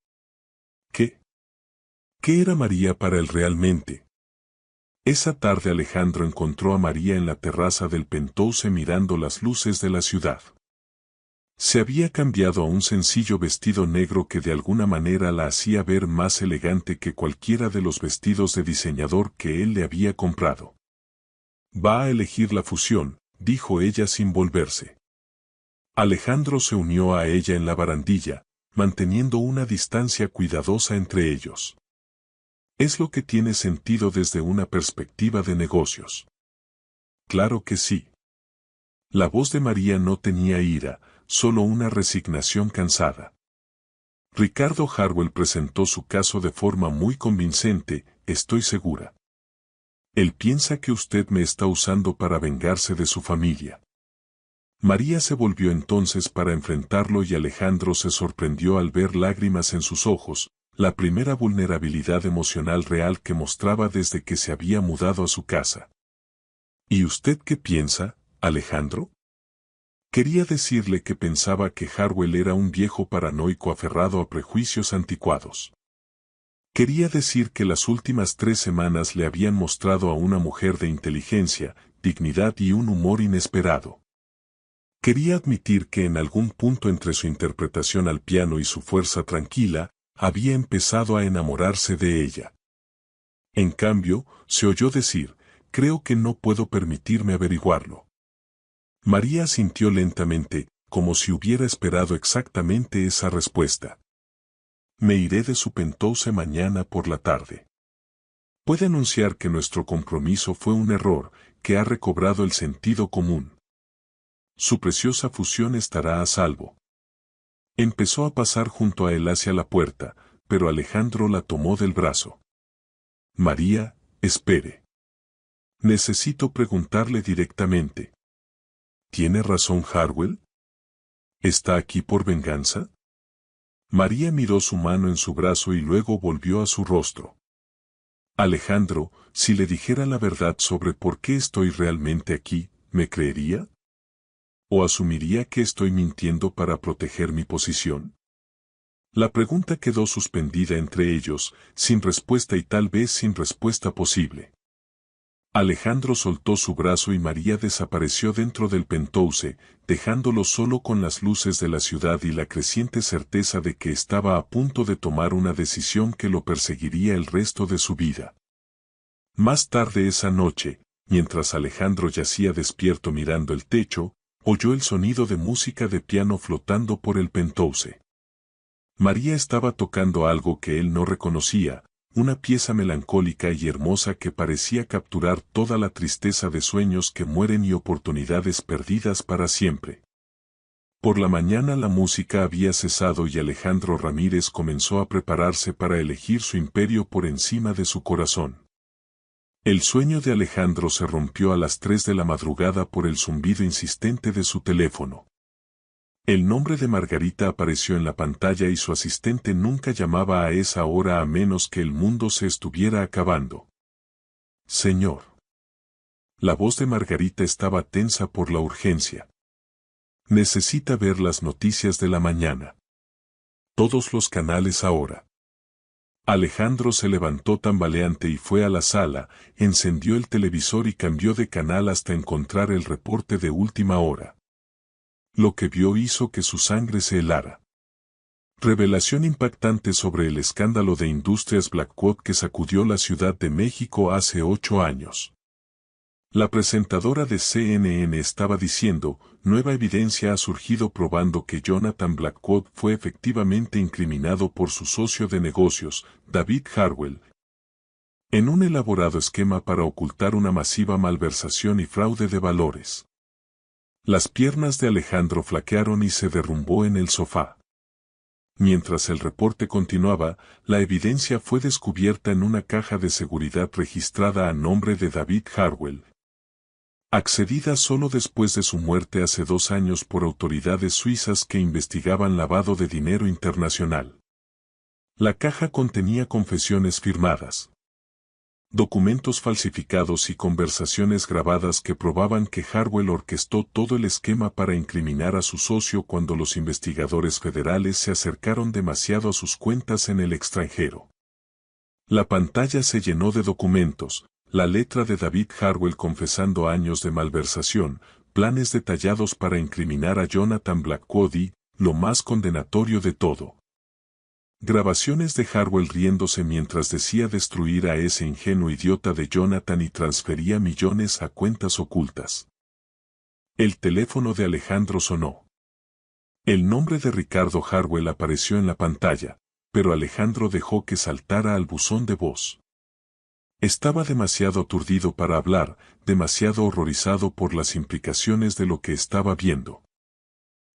¿Qué? ¿Qué era María para él realmente? Esa tarde Alejandro encontró a María en la terraza del Penthouse mirando las luces de la ciudad. Se había cambiado a un sencillo vestido negro que de alguna manera la hacía ver más elegante que cualquiera de los vestidos de diseñador que él le había comprado. Va a elegir la fusión, dijo ella sin volverse. Alejandro se unió a ella en la barandilla, manteniendo una distancia cuidadosa entre ellos. Es lo que tiene sentido desde una perspectiva de negocios. Claro que sí. La voz de María no tenía ira, solo una resignación cansada. Ricardo Harwell presentó su caso de forma muy convincente, estoy segura. Él piensa que usted me está usando para vengarse de su familia. María se volvió entonces para enfrentarlo y Alejandro se sorprendió al ver lágrimas en sus ojos, la primera vulnerabilidad emocional real que mostraba desde que se había mudado a su casa. ¿Y usted qué piensa, Alejandro? Quería decirle que pensaba que Harwell era un viejo paranoico aferrado a prejuicios anticuados. Quería decir que las últimas 3 semanas le habían mostrado a una mujer de inteligencia, dignidad y un humor inesperado. Quería admitir que en algún punto entre su interpretación al piano y su fuerza tranquila, había empezado a enamorarse de ella. En cambio, se oyó decir, creo que no puedo permitirme averiguarlo. María asintió lentamente, como si hubiera esperado exactamente esa respuesta. Me iré de su Penthouse mañana por la tarde. Puede anunciar que nuestro compromiso fue un error, que ha recobrado el sentido común. Su preciosa fusión estará a salvo. Empezó a pasar junto a él hacia la puerta, pero Alejandro la tomó del brazo. María, espere. Necesito preguntarle directamente. ¿Tiene razón Harwell? ¿Está aquí por venganza? María miró su mano en su brazo y luego volvió a su rostro. Alejandro, si le dijera la verdad sobre por qué estoy realmente aquí, ¿me creería? ¿O asumiría que estoy mintiendo para proteger mi posición? La pregunta quedó suspendida entre ellos, sin respuesta y tal vez sin respuesta posible. Alejandro soltó su brazo y María desapareció dentro del penthouse, dejándolo solo con las luces de la ciudad y la creciente certeza de que estaba a punto de tomar una decisión que lo perseguiría el resto de su vida. Más tarde esa noche, mientras Alejandro yacía despierto mirando el techo, oyó el sonido de música de piano flotando por el penthouse. María estaba tocando algo que él no reconocía, una pieza melancólica y hermosa que parecía capturar toda la tristeza de sueños que mueren y oportunidades perdidas para siempre. Por la mañana la música había cesado y Alejandro Ramírez comenzó a prepararse para elegir su imperio por encima de su corazón. El sueño de Alejandro se rompió a las 3 de la madrugada por el zumbido insistente de su teléfono. El nombre de Margarita apareció en la pantalla y su asistente nunca llamaba a esa hora a menos que el mundo se estuviera acabando. Señor. La voz de Margarita estaba tensa por la urgencia. Necesita ver las noticias de la mañana. Todos los canales ahora. Alejandro se levantó tambaleante y fue a la sala, encendió el televisor y cambió de canal hasta encontrar el reporte de última hora. Lo que vio hizo que su sangre se helara. Revelación impactante sobre el escándalo de Industrias Blackwood que sacudió la Ciudad de México hace 8 años. La presentadora de CNN estaba diciendo, nueva evidencia ha surgido probando que Jonathan Blackwood fue efectivamente incriminado por su socio de negocios, David Harwell, en un elaborado esquema para ocultar una masiva malversación y fraude de valores. Las piernas de Alejandro flaquearon y se derrumbó en el sofá. Mientras el reporte continuaba, la evidencia fue descubierta en una caja de seguridad registrada a nombre de David Harwell, accedida solo después de su muerte hace 2 años por autoridades suizas que investigaban lavado de dinero internacional. La caja contenía confesiones firmadas, documentos falsificados y conversaciones grabadas que probaban que Harwell orquestó todo el esquema para incriminar a su socio cuando los investigadores federales se acercaron demasiado a sus cuentas en el extranjero. La pantalla se llenó de documentos, la letra de David Harwell confesando años de malversación, planes detallados para incriminar a Jonathan Blackwood y, lo más condenatorio de todo, grabaciones de Harwell riéndose mientras decía destruir a ese ingenuo idiota de Jonathan y transfería millones a cuentas ocultas. El teléfono de Alejandro sonó. El nombre de Ricardo Harwell apareció en la pantalla, pero Alejandro dejó que saltara al buzón de voz. Estaba demasiado aturdido para hablar, demasiado horrorizado por las implicaciones de lo que estaba viendo.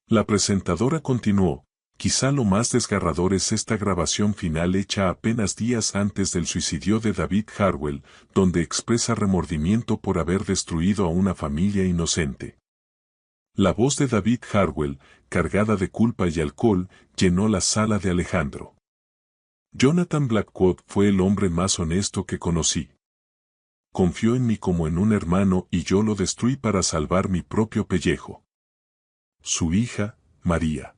La presentadora continuó. Quizá lo más desgarrador es esta grabación final hecha apenas días antes del suicidio de David Harwell, donde expresa remordimiento por haber destruido a una familia inocente. La voz de David Harwell, cargada de culpa y alcohol, llenó la sala de Alejandro. Jonathan Blackwood fue el hombre más honesto que conocí. Confió en mí como en un hermano y yo lo destruí para salvar mi propio pellejo. Su hija, María.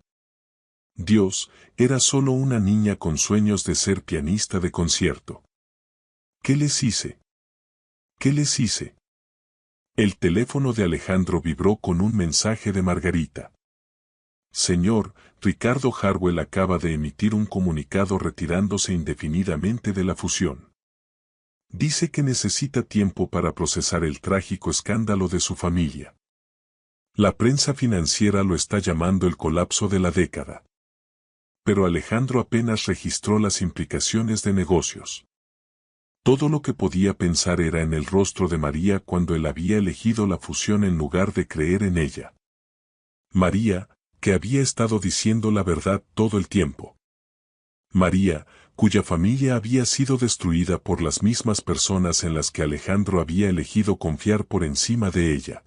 Dios, era solo una niña con sueños de ser pianista de concierto. ¿Qué les hice? ¿Qué les hice? El teléfono de Alejandro vibró con un mensaje de Margarita. Señor, Ricardo Harwell acaba de emitir un comunicado retirándose indefinidamente de la fusión. Dice que necesita tiempo para procesar el trágico escándalo de su familia. La prensa financiera lo está llamando el colapso de la década. Pero Alejandro apenas registró las implicaciones de negocios. Todo lo que podía pensar era en el rostro de María cuando él había elegido la fusión en lugar de creer en ella. María, que había estado diciendo la verdad todo el tiempo. María, cuya familia había sido destruida por las mismas personas en las que Alejandro había elegido confiar por encima de ella.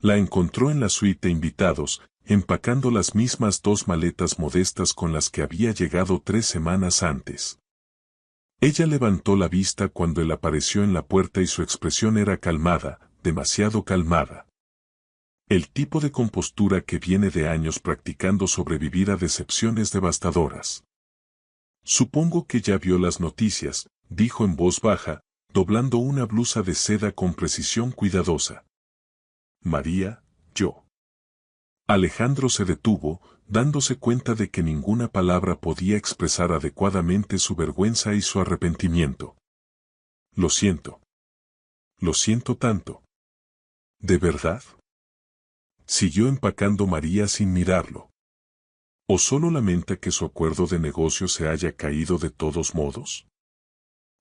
La encontró en la suite de invitados, empacando las mismas 2 maletas modestas con las que había llegado 3 semanas antes. Ella levantó la vista cuando él apareció en la puerta y su expresión era calmada, demasiado calmada. El tipo de compostura que viene de años practicando sobrevivir a decepciones devastadoras. Supongo que ya vio las noticias, dijo en voz baja, doblando una blusa de seda con precisión cuidadosa. María, yo. Alejandro se detuvo, dándose cuenta de que ninguna palabra podía expresar adecuadamente su vergüenza y su arrepentimiento. Lo siento. Lo siento tanto. ¿De verdad? Siguió empacando María sin mirarlo. ¿O solo lamenta que su acuerdo de negocio se haya caído de todos modos?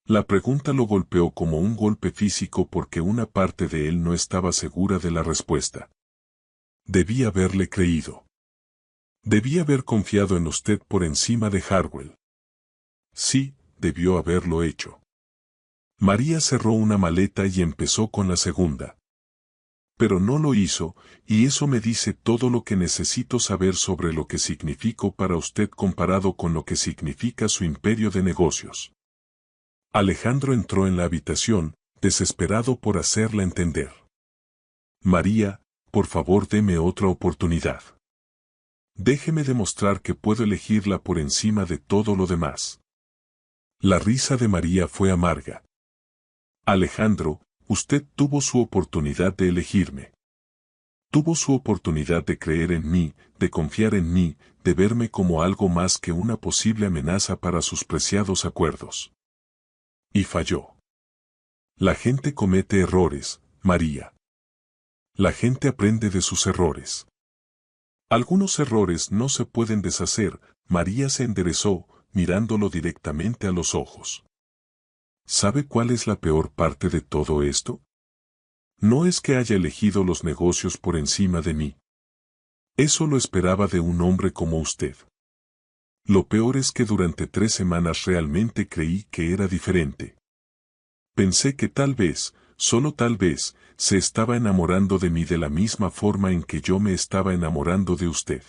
La pregunta lo golpeó como un golpe físico porque una parte de él no estaba segura de la respuesta. Debía haberle creído. Debía haber confiado en usted por encima de Harwell. Sí, debió haberlo hecho. María cerró una maleta y empezó con la segunda. Pero no lo hizo, y eso me dice todo lo que necesito saber sobre lo que significó para usted comparado con lo que significa su imperio de negocios. Alejandro entró en la habitación, desesperado por hacerla entender. María, por favor deme otra oportunidad. Déjeme demostrar que puedo elegirla por encima de todo lo demás. La risa de María fue amarga. Alejandro, usted tuvo su oportunidad de elegirme. Tuvo su oportunidad de creer en mí, de confiar en mí, de verme como algo más que una posible amenaza para sus preciados acuerdos. Y falló. La gente comete errores, María. La gente aprende de sus errores. Algunos errores no se pueden deshacer. María se enderezó, mirándolo directamente a los ojos. ¿Sabe cuál es la peor parte de todo esto? No es que haya elegido los negocios por encima de mí. Eso lo esperaba de un hombre como usted. Lo peor es que durante 3 semanas realmente creí que era diferente. Pensé que tal vez, solo tal vez, se estaba enamorando de mí de la misma forma en que yo me estaba enamorando de usted.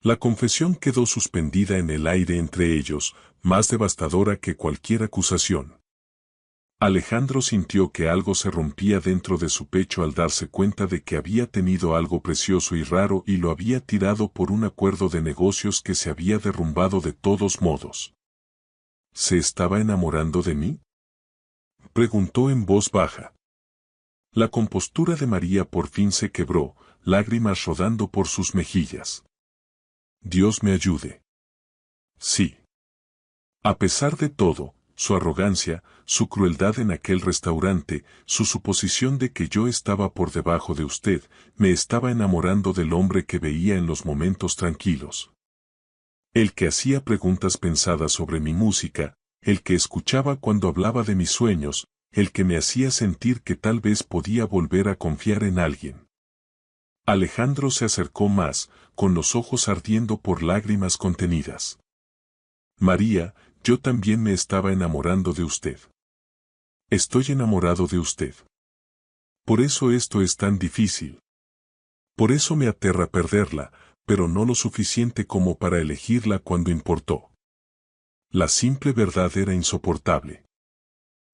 La confesión quedó suspendida en el aire entre ellos, más devastadora que cualquier acusación. Alejandro sintió que algo se rompía dentro de su pecho al darse cuenta de que había tenido algo precioso y raro y lo había tirado por un acuerdo de negocios que se había derrumbado de todos modos. ¿Se estaba enamorando de mí?, preguntó en voz baja. La compostura de María por fin se quebró, lágrimas rodando por sus mejillas. Dios me ayude. Sí. A pesar de todo, su arrogancia, su crueldad en aquel restaurante, su suposición de que yo estaba por debajo de usted, me estaba enamorando del hombre que veía en los momentos tranquilos. El que hacía preguntas pensadas sobre mi música, el que escuchaba cuando hablaba de mis sueños, el que me hacía sentir que tal vez podía volver a confiar en alguien. Alejandro se acercó más, con los ojos ardiendo por lágrimas contenidas. María, yo también me estaba enamorando de usted. Estoy enamorado de usted. Por eso esto es tan difícil. Por eso me aterra perderla, pero no lo suficiente como para elegirla cuando importó. La simple verdad era insoportable.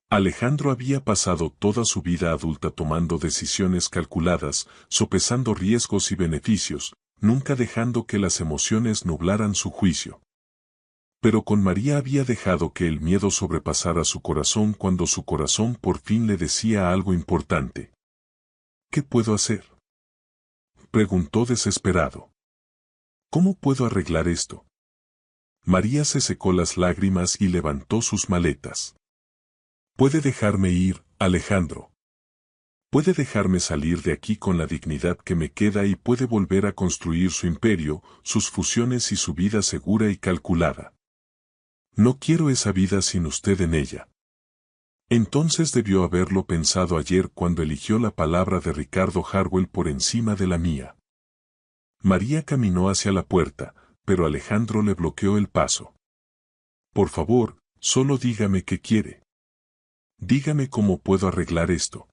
Alejandro había pasado toda su vida adulta tomando decisiones calculadas, sopesando riesgos y beneficios, nunca dejando que las emociones nublaran su juicio. Pero con María había dejado que el miedo sobrepasara su corazón cuando su corazón por fin le decía algo importante. ¿Qué puedo hacer?, preguntó desesperado. ¿Cómo puedo arreglar esto? María se secó las lágrimas y levantó sus maletas. Puede dejarme ir, Alejandro. Puede dejarme salir de aquí con la dignidad que me queda y puede volver a construir su imperio, sus fusiones y su vida segura y calculada. No quiero esa vida sin usted en ella. Entonces debió haberlo pensado ayer cuando eligió la palabra de Ricardo Harwell por encima de la mía. María caminó hacia la puerta, pero Alejandro le bloqueó el paso. Por favor, solo dígame qué quiere. Dígame cómo puedo arreglar esto.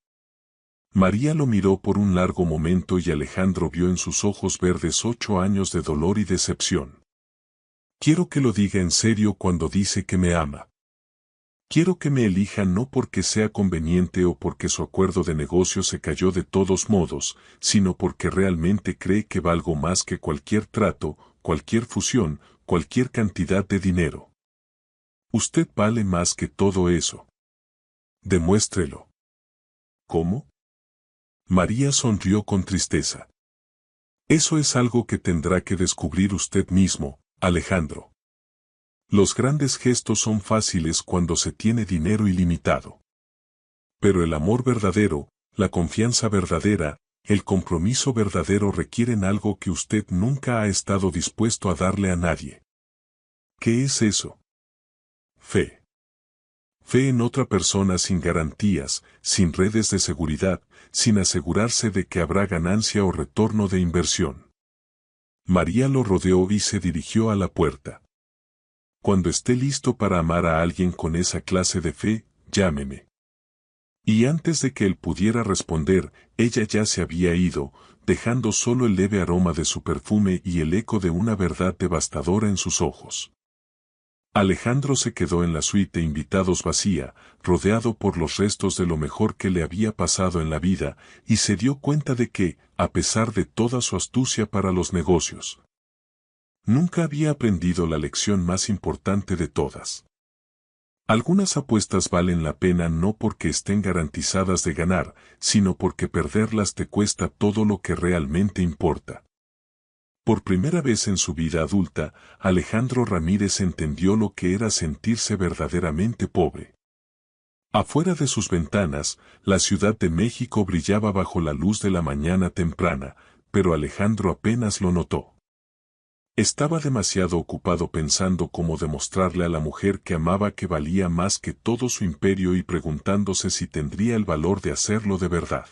María lo miró por un largo momento y Alejandro vio en sus ojos verdes 8 años de dolor y decepción. Quiero que lo diga en serio cuando dice que me ama. Quiero que me elija no porque sea conveniente o porque su acuerdo de negocio se cayó de todos modos, sino porque realmente cree que valgo más que cualquier trato, cualquier fusión, cualquier cantidad de dinero. Usted vale más que todo eso. Demuéstrelo. ¿Cómo? María sonrió con tristeza. Eso es algo que tendrá que descubrir usted mismo, Alejandro. Los grandes gestos son fáciles cuando se tiene dinero ilimitado. Pero el amor verdadero, la confianza verdadera, el compromiso verdadero requieren algo que usted nunca ha estado dispuesto a darle a nadie. ¿Qué es eso? Fe. Fe en otra persona sin garantías, sin redes de seguridad, sin asegurarse de que habrá ganancia o retorno de inversión. María lo rodeó y se dirigió a la puerta. Cuando esté listo para amar a alguien con esa clase de fe, llámeme. Y antes de que él pudiera responder, ella ya se había ido, dejando solo el leve aroma de su perfume y el eco de una verdad devastadora en sus ojos. Alejandro se quedó en la suite de invitados vacía, rodeado por los restos de lo mejor que le había pasado en la vida, y se dio cuenta de que, a pesar de toda su astucia para los negocios, nunca había aprendido la lección más importante de todas. Algunas apuestas valen la pena no porque estén garantizadas de ganar, sino porque perderlas te cuesta todo lo que realmente importa. Por primera vez en su vida adulta, Alejandro Ramírez entendió lo que era sentirse verdaderamente pobre. Afuera de sus ventanas, la Ciudad de México brillaba bajo la luz de la mañana temprana, pero Alejandro apenas lo notó. Estaba demasiado ocupado pensando cómo demostrarle a la mujer que amaba que valía más que todo su imperio y preguntándose si tendría el valor de hacerlo de verdad.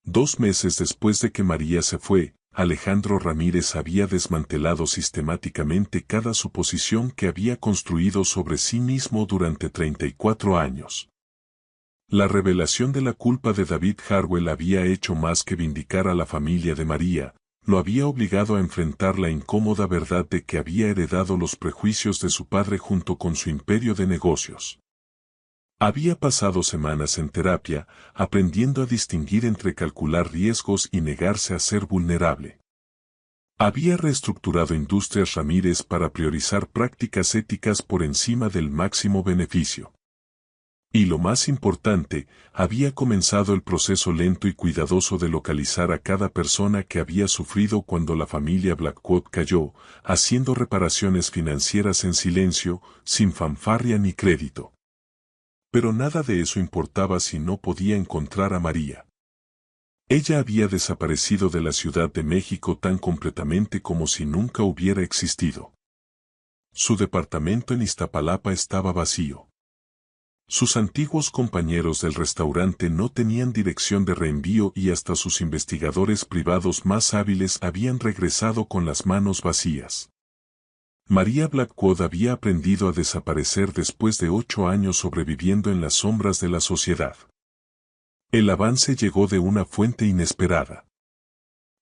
2 meses después de que María se fue, Alejandro Ramírez había desmantelado sistemáticamente cada suposición que había construido sobre sí mismo durante 34 años. La revelación de la culpa de David Harwell había hecho más que vindicar a la familia de María, lo había obligado a enfrentar la incómoda verdad de que había heredado los prejuicios de su padre junto con su imperio de negocios. Había pasado semanas en terapia, aprendiendo a distinguir entre calcular riesgos y negarse a ser vulnerable. Había reestructurado Industrias Ramírez para priorizar prácticas éticas por encima del máximo beneficio. Y lo más importante, había comenzado el proceso lento y cuidadoso de localizar a cada persona que había sufrido cuando la familia Blackwood cayó, haciendo reparaciones financieras en silencio, sin fanfarria ni crédito. Pero nada de eso importaba si no podía encontrar a María. Ella había desaparecido de la Ciudad de México tan completamente como si nunca hubiera existido. Su departamento en Iztapalapa estaba vacío. Sus antiguos compañeros del restaurante no tenían dirección de reenvío y hasta sus investigadores privados más hábiles habían regresado con las manos vacías. María Blackwood había aprendido a desaparecer después de 8 años sobreviviendo en las sombras de la sociedad. El avance llegó de una fuente inesperada.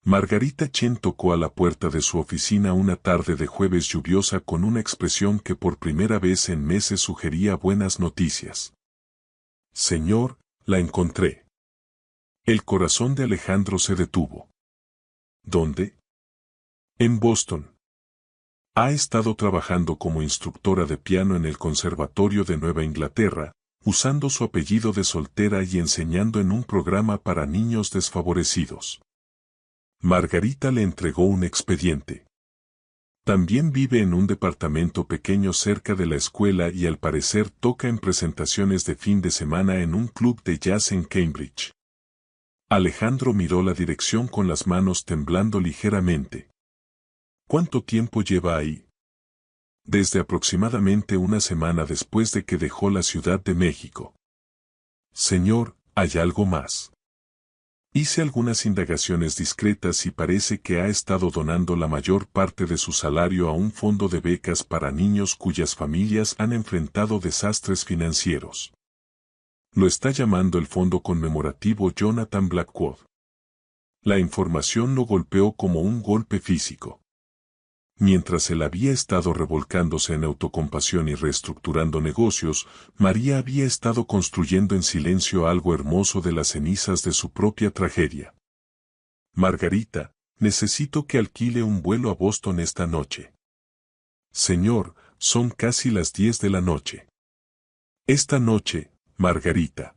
Margarita Chen tocó a la puerta de su oficina una tarde de jueves lluviosa con una expresión que por primera vez en meses sugería buenas noticias. Señor, la encontré. El corazón de Alejandro se detuvo. ¿Dónde? En Boston. Ha estado trabajando como instructora de piano en el Conservatorio de Nueva Inglaterra, usando su apellido de soltera y enseñando en un programa para niños desfavorecidos. Margarita le entregó un expediente. También vive en un departamento pequeño cerca de la escuela y al parecer toca en presentaciones de fin de semana en un club de jazz en Cambridge. Alejandro miró la dirección con las manos temblando ligeramente. ¿Cuánto tiempo lleva ahí? Desde aproximadamente una semana después de que dejó la Ciudad de México. Señor, ¿hay algo más? Hice algunas indagaciones discretas y parece que ha estado donando la mayor parte de su salario a un fondo de becas para niños cuyas familias han enfrentado desastres financieros. Lo está llamando el Fondo Conmemorativo Jonathan Blackwood. La información lo golpeó como un golpe físico. Mientras él había estado revolcándose en autocompasión y reestructurando negocios, María había estado construyendo en silencio algo hermoso de las cenizas de su propia tragedia. Margarita, necesito que alquile un vuelo a Boston esta noche. Señor, son casi las 10 de la noche. Esta noche, Margarita.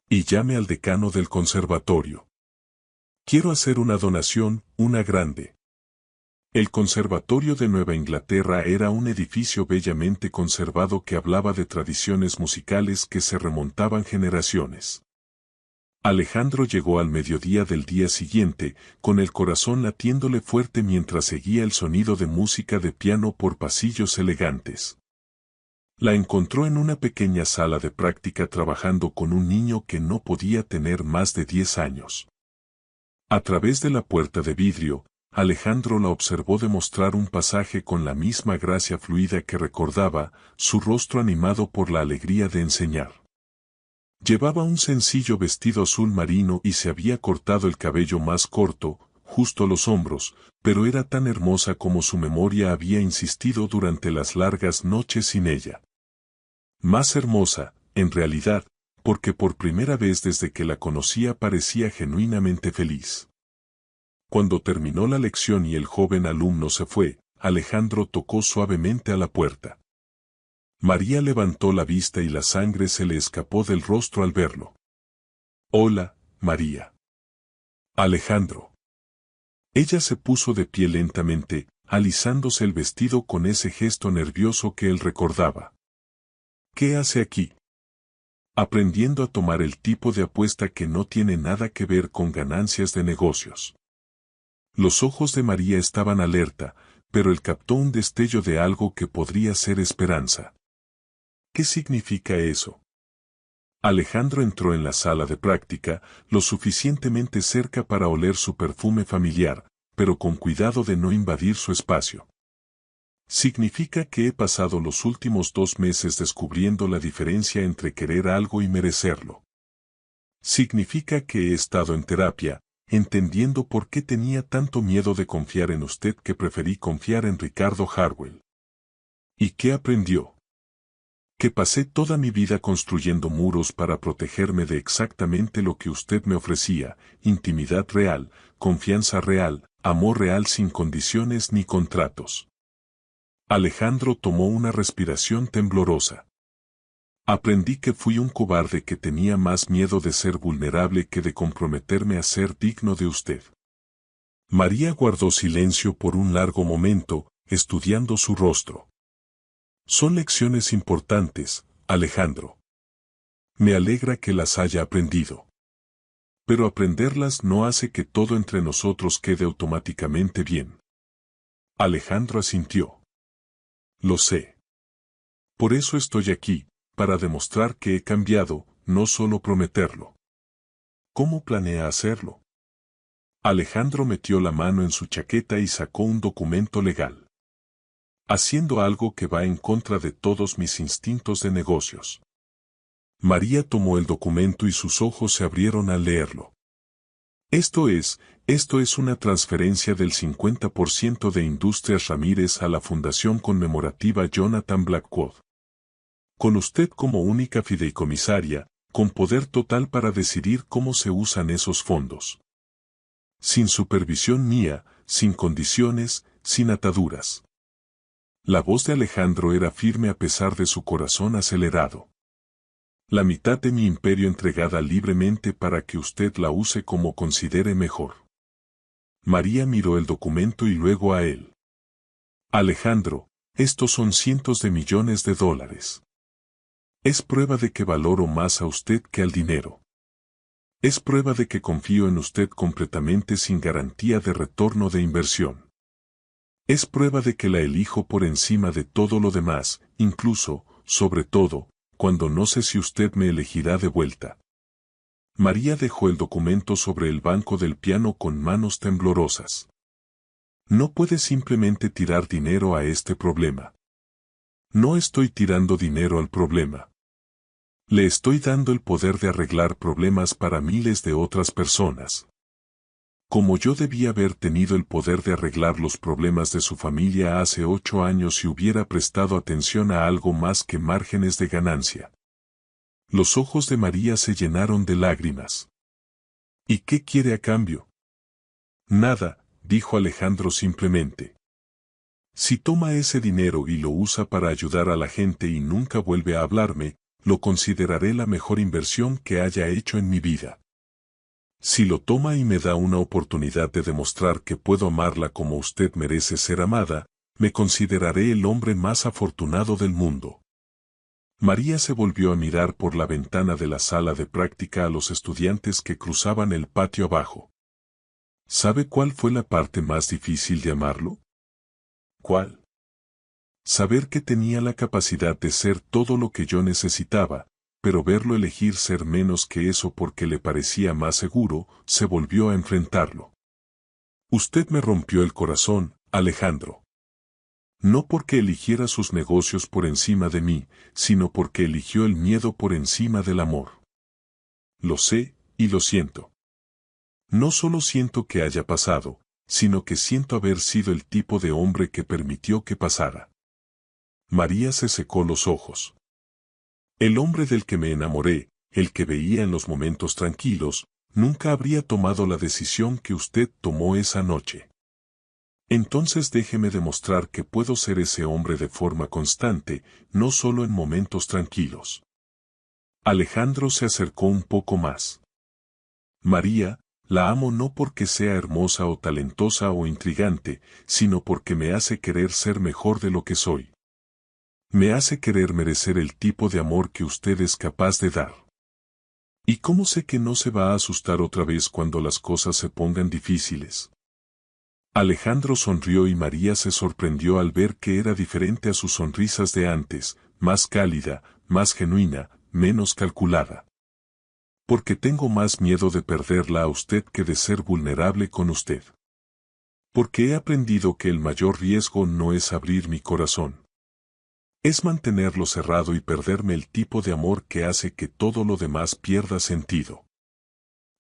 Y llame al decano del conservatorio. Quiero hacer una donación, una grande. El Conservatorio de Nueva Inglaterra era un edificio bellamente conservado que hablaba de tradiciones musicales que se remontaban generaciones. Alejandro llegó al mediodía del día siguiente, con el corazón latiéndole fuerte mientras seguía el sonido de música de piano por pasillos elegantes. La encontró en una pequeña sala de práctica trabajando con un niño que no podía tener más de 10 años. A través de la puerta de vidrio, Alejandro la observó demostrar un pasaje con la misma gracia fluida que recordaba, su rostro animado por la alegría de enseñar. Llevaba un sencillo vestido azul marino y se había cortado el cabello más corto, justo a los hombros, pero era tan hermosa como su memoria había insistido durante las largas noches sin ella. Más hermosa, en realidad, porque por primera vez desde que la conocía parecía genuinamente feliz. Cuando terminó la lección y el joven alumno se fue, Alejandro tocó suavemente a la puerta. María levantó la vista y la sangre se le escapó del rostro al verlo. Hola, María. Alejandro. Ella se puso de pie lentamente, alisándose el vestido con ese gesto nervioso que él recordaba. ¿Qué hace aquí? Aprendiendo a tomar el tipo de apuesta que no tiene nada que ver con ganancias de negocios. Los ojos de María estaban alerta, pero él captó un destello de algo que podría ser esperanza. ¿Qué significa eso? Alejandro entró en la sala de práctica, lo suficientemente cerca para oler su perfume familiar, pero con cuidado de no invadir su espacio. Significa que he pasado los últimos 2 meses descubriendo la diferencia entre querer algo y merecerlo. Significa que he estado en terapia, entendiendo por qué tenía tanto miedo de confiar en usted que preferí confiar en Ricardo Harwell. ¿Y qué aprendió? Que pasé toda mi vida construyendo muros para protegerme de exactamente lo que usted me ofrecía, intimidad real, confianza real, amor real sin condiciones ni contratos. Alejandro tomó una respiración temblorosa. Aprendí que fui un cobarde que tenía más miedo de ser vulnerable que de comprometerme a ser digno de usted. María guardó silencio por un largo momento, estudiando su rostro. Son lecciones importantes, Alejandro. Me alegra que las haya aprendido. Pero aprenderlas no hace que todo entre nosotros quede automáticamente bien. Alejandro asintió. Lo sé. Por eso estoy aquí, para demostrar que he cambiado, no solo prometerlo. ¿Cómo planea hacerlo? Alejandro metió la mano en su chaqueta y sacó un documento legal. Haciendo algo que va en contra de todos mis instintos de negocios. María tomó el documento y sus ojos se abrieron al leerlo. Esto es una transferencia del 50% de Industrias Ramírez a la Fundación Conmemorativa Jonathan Blackwood. Con usted como única fideicomisaria, con poder total para decidir cómo se usan esos fondos. Sin supervisión mía, sin condiciones, sin ataduras. La voz de Alejandro era firme a pesar de su corazón acelerado. La mitad de mi imperio entregada libremente para que usted la use como considere mejor. María miró el documento y luego a él. Alejandro, estos son cientos de millones de dólares. Es prueba de que valoro más a usted que al dinero. Es prueba de que confío en usted completamente sin garantía de retorno de inversión. Es prueba de que la elijo por encima de todo lo demás, incluso, sobre todo, cuando no sé si usted me elegirá de vuelta. María dejó el documento sobre el banco del piano con manos temblorosas. No puede simplemente tirar dinero a este problema. No estoy tirando dinero al problema. Le estoy dando el poder de arreglar problemas para miles de otras personas. Como yo debía haber tenido el poder de arreglar los problemas de su familia hace 8 años si hubiera prestado atención a algo más que márgenes de ganancia. Los ojos de María se llenaron de lágrimas. ¿Y qué quiere a cambio? Nada, dijo Alejandro simplemente. Si toma ese dinero y lo usa para ayudar a la gente y nunca vuelve a hablarme, lo consideraré la mejor inversión que haya hecho en mi vida. Si lo toma y me da una oportunidad de demostrar que puedo amarla como usted merece ser amada, me consideraré el hombre más afortunado del mundo. María se volvió a mirar por la ventana de la sala de práctica a los estudiantes que cruzaban el patio abajo. ¿Sabe cuál fue la parte más difícil de amarlo? ¿Cuál? Saber que tenía la capacidad de ser todo lo que yo necesitaba, pero verlo elegir ser menos que eso porque le parecía más seguro, se volvió a enfrentarlo. Usted me rompió el corazón, Alejandro. No porque eligiera sus negocios por encima de mí, sino porque eligió el miedo por encima del amor. Lo sé, y lo siento. No solo siento que haya pasado, sino que siento haber sido el tipo de hombre que permitió que pasara. María se secó los ojos. El hombre del que me enamoré, el que veía en los momentos tranquilos, nunca habría tomado la decisión que usted tomó esa noche. Entonces déjeme demostrar que puedo ser ese hombre de forma constante, no solo en momentos tranquilos. Alejandro se acercó un poco más. María, la amo no porque sea hermosa o talentosa o intrigante, sino porque me hace querer ser mejor de lo que soy. Me hace querer merecer el tipo de amor que usted es capaz de dar. ¿Y cómo sé que no se va a asustar otra vez cuando las cosas se pongan difíciles? Alejandro sonrió y María se sorprendió al ver que era diferente a sus sonrisas de antes, más cálida, más genuina, menos calculada. Porque tengo más miedo de perderla a usted que de ser vulnerable con usted. Porque he aprendido que el mayor riesgo no es abrir mi corazón. Es mantenerlo cerrado y perderme el tipo de amor que hace que todo lo demás pierda sentido.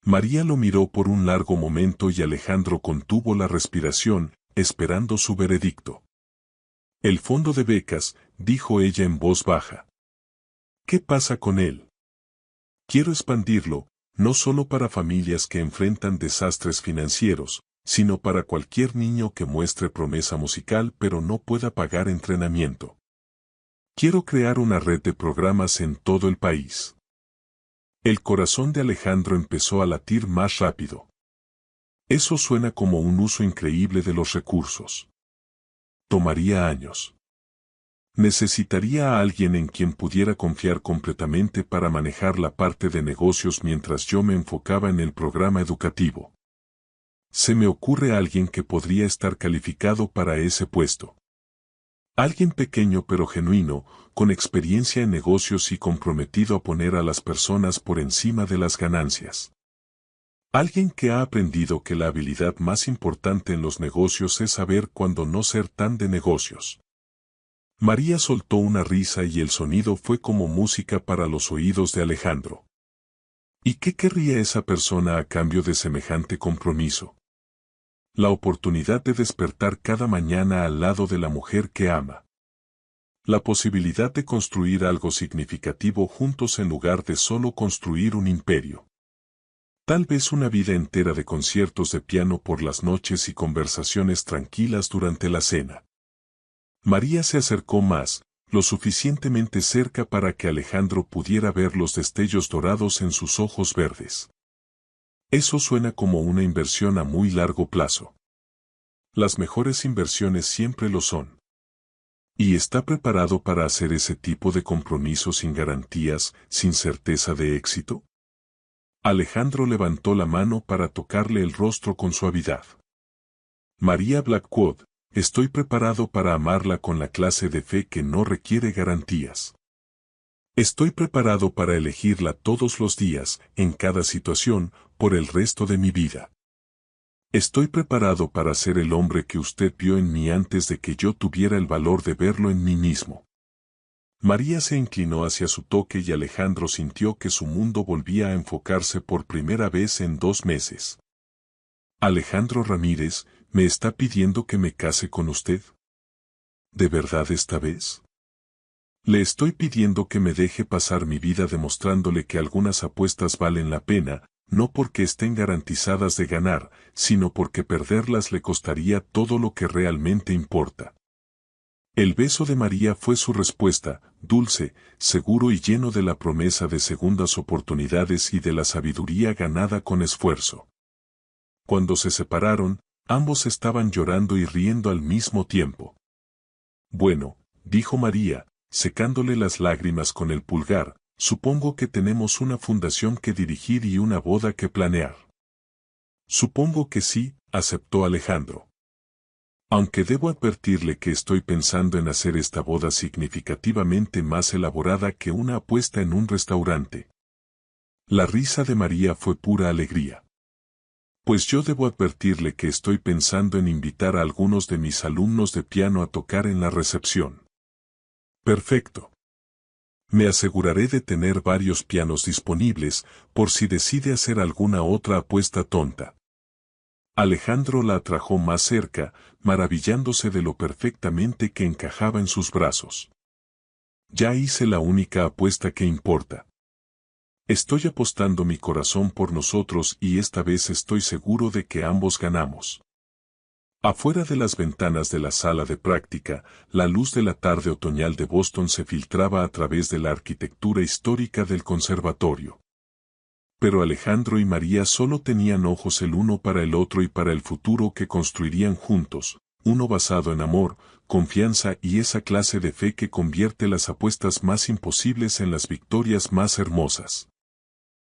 María lo miró por un largo momento y Alejandro contuvo la respiración, esperando su veredicto. El fondo de becas, dijo ella en voz baja. ¿Qué pasa con él? Quiero expandirlo, no solo para familias que enfrentan desastres financieros, sino para cualquier niño que muestre promesa musical pero no pueda pagar entrenamiento. Quiero crear una red de programas en todo el país. El corazón de Alejandro empezó a latir más rápido. Eso suena como un uso increíble de los recursos. Tomaría años. Necesitaría a alguien en quien pudiera confiar completamente para manejar la parte de negocios mientras yo me enfocaba en el programa educativo. Se me ocurre alguien que podría estar calificado para ese puesto. Alguien pequeño pero genuino, con experiencia en negocios y comprometido a poner a las personas por encima de las ganancias. Alguien que ha aprendido que la habilidad más importante en los negocios es saber cuándo no ser tan de negocios. María soltó una risa y el sonido fue como música para los oídos de Alejandro. ¿Y qué querría esa persona a cambio de semejante compromiso? La oportunidad de despertar cada mañana al lado de la mujer que ama. La posibilidad de construir algo significativo juntos en lugar de solo construir un imperio. Tal vez una vida entera de conciertos de piano por las noches y conversaciones tranquilas durante la cena. María se acercó más, lo suficientemente cerca para que Alejandro pudiera ver los destellos dorados en sus ojos verdes. Eso suena como una inversión a muy largo plazo. Las mejores inversiones siempre lo son. ¿Y está preparado para hacer ese tipo de compromiso sin garantías, sin certeza de éxito? Alejandro levantó la mano para tocarle el rostro con suavidad. María Blackwood, estoy preparado para amarla con la clase de fe que no requiere garantías. Estoy preparado para elegirla todos los días, en cada situación, por el resto de mi vida. Estoy preparado para ser el hombre que usted vio en mí antes de que yo tuviera el valor de verlo en mí mismo. María se inclinó hacia su toque y Alejandro sintió que su mundo volvía a enfocarse por primera vez en 2 meses. Alejandro Ramírez, ¿me está pidiendo que me case con usted? ¿De verdad esta vez? Le estoy pidiendo que me deje pasar mi vida demostrándole que algunas apuestas valen la pena, no porque estén garantizadas de ganar, sino porque perderlas le costaría todo lo que realmente importa. El beso de María fue su respuesta, dulce, seguro y lleno de la promesa de segundas oportunidades y de la sabiduría ganada con esfuerzo. Cuando se separaron, ambos estaban llorando y riendo al mismo tiempo. Bueno, dijo María, secándole las lágrimas con el pulgar, supongo que tenemos una fundación que dirigir y una boda que planear. Supongo que sí, aceptó Alejandro. Aunque debo advertirle que estoy pensando en hacer esta boda significativamente más elaborada que una apuesta en un restaurante. La risa de María fue pura alegría. Pues yo debo advertirle que estoy pensando en invitar a algunos de mis alumnos de piano a tocar en la recepción. Perfecto. Me aseguraré de tener varios pianos disponibles, por si decide hacer alguna otra apuesta tonta. Alejandro la atrajo más cerca, maravillándose de lo perfectamente que encajaba en sus brazos. Ya hice la única apuesta que importa. Estoy apostando mi corazón por nosotros y esta vez estoy seguro de que ambos ganamos. Afuera de las ventanas de la sala de práctica, la luz de la tarde otoñal de Boston se filtraba a través de la arquitectura histórica del conservatorio. Pero Alejandro y María solo tenían ojos el uno para el otro y para el futuro que construirían juntos, uno basado en amor, confianza y esa clase de fe que convierte las apuestas más imposibles en las victorias más hermosas.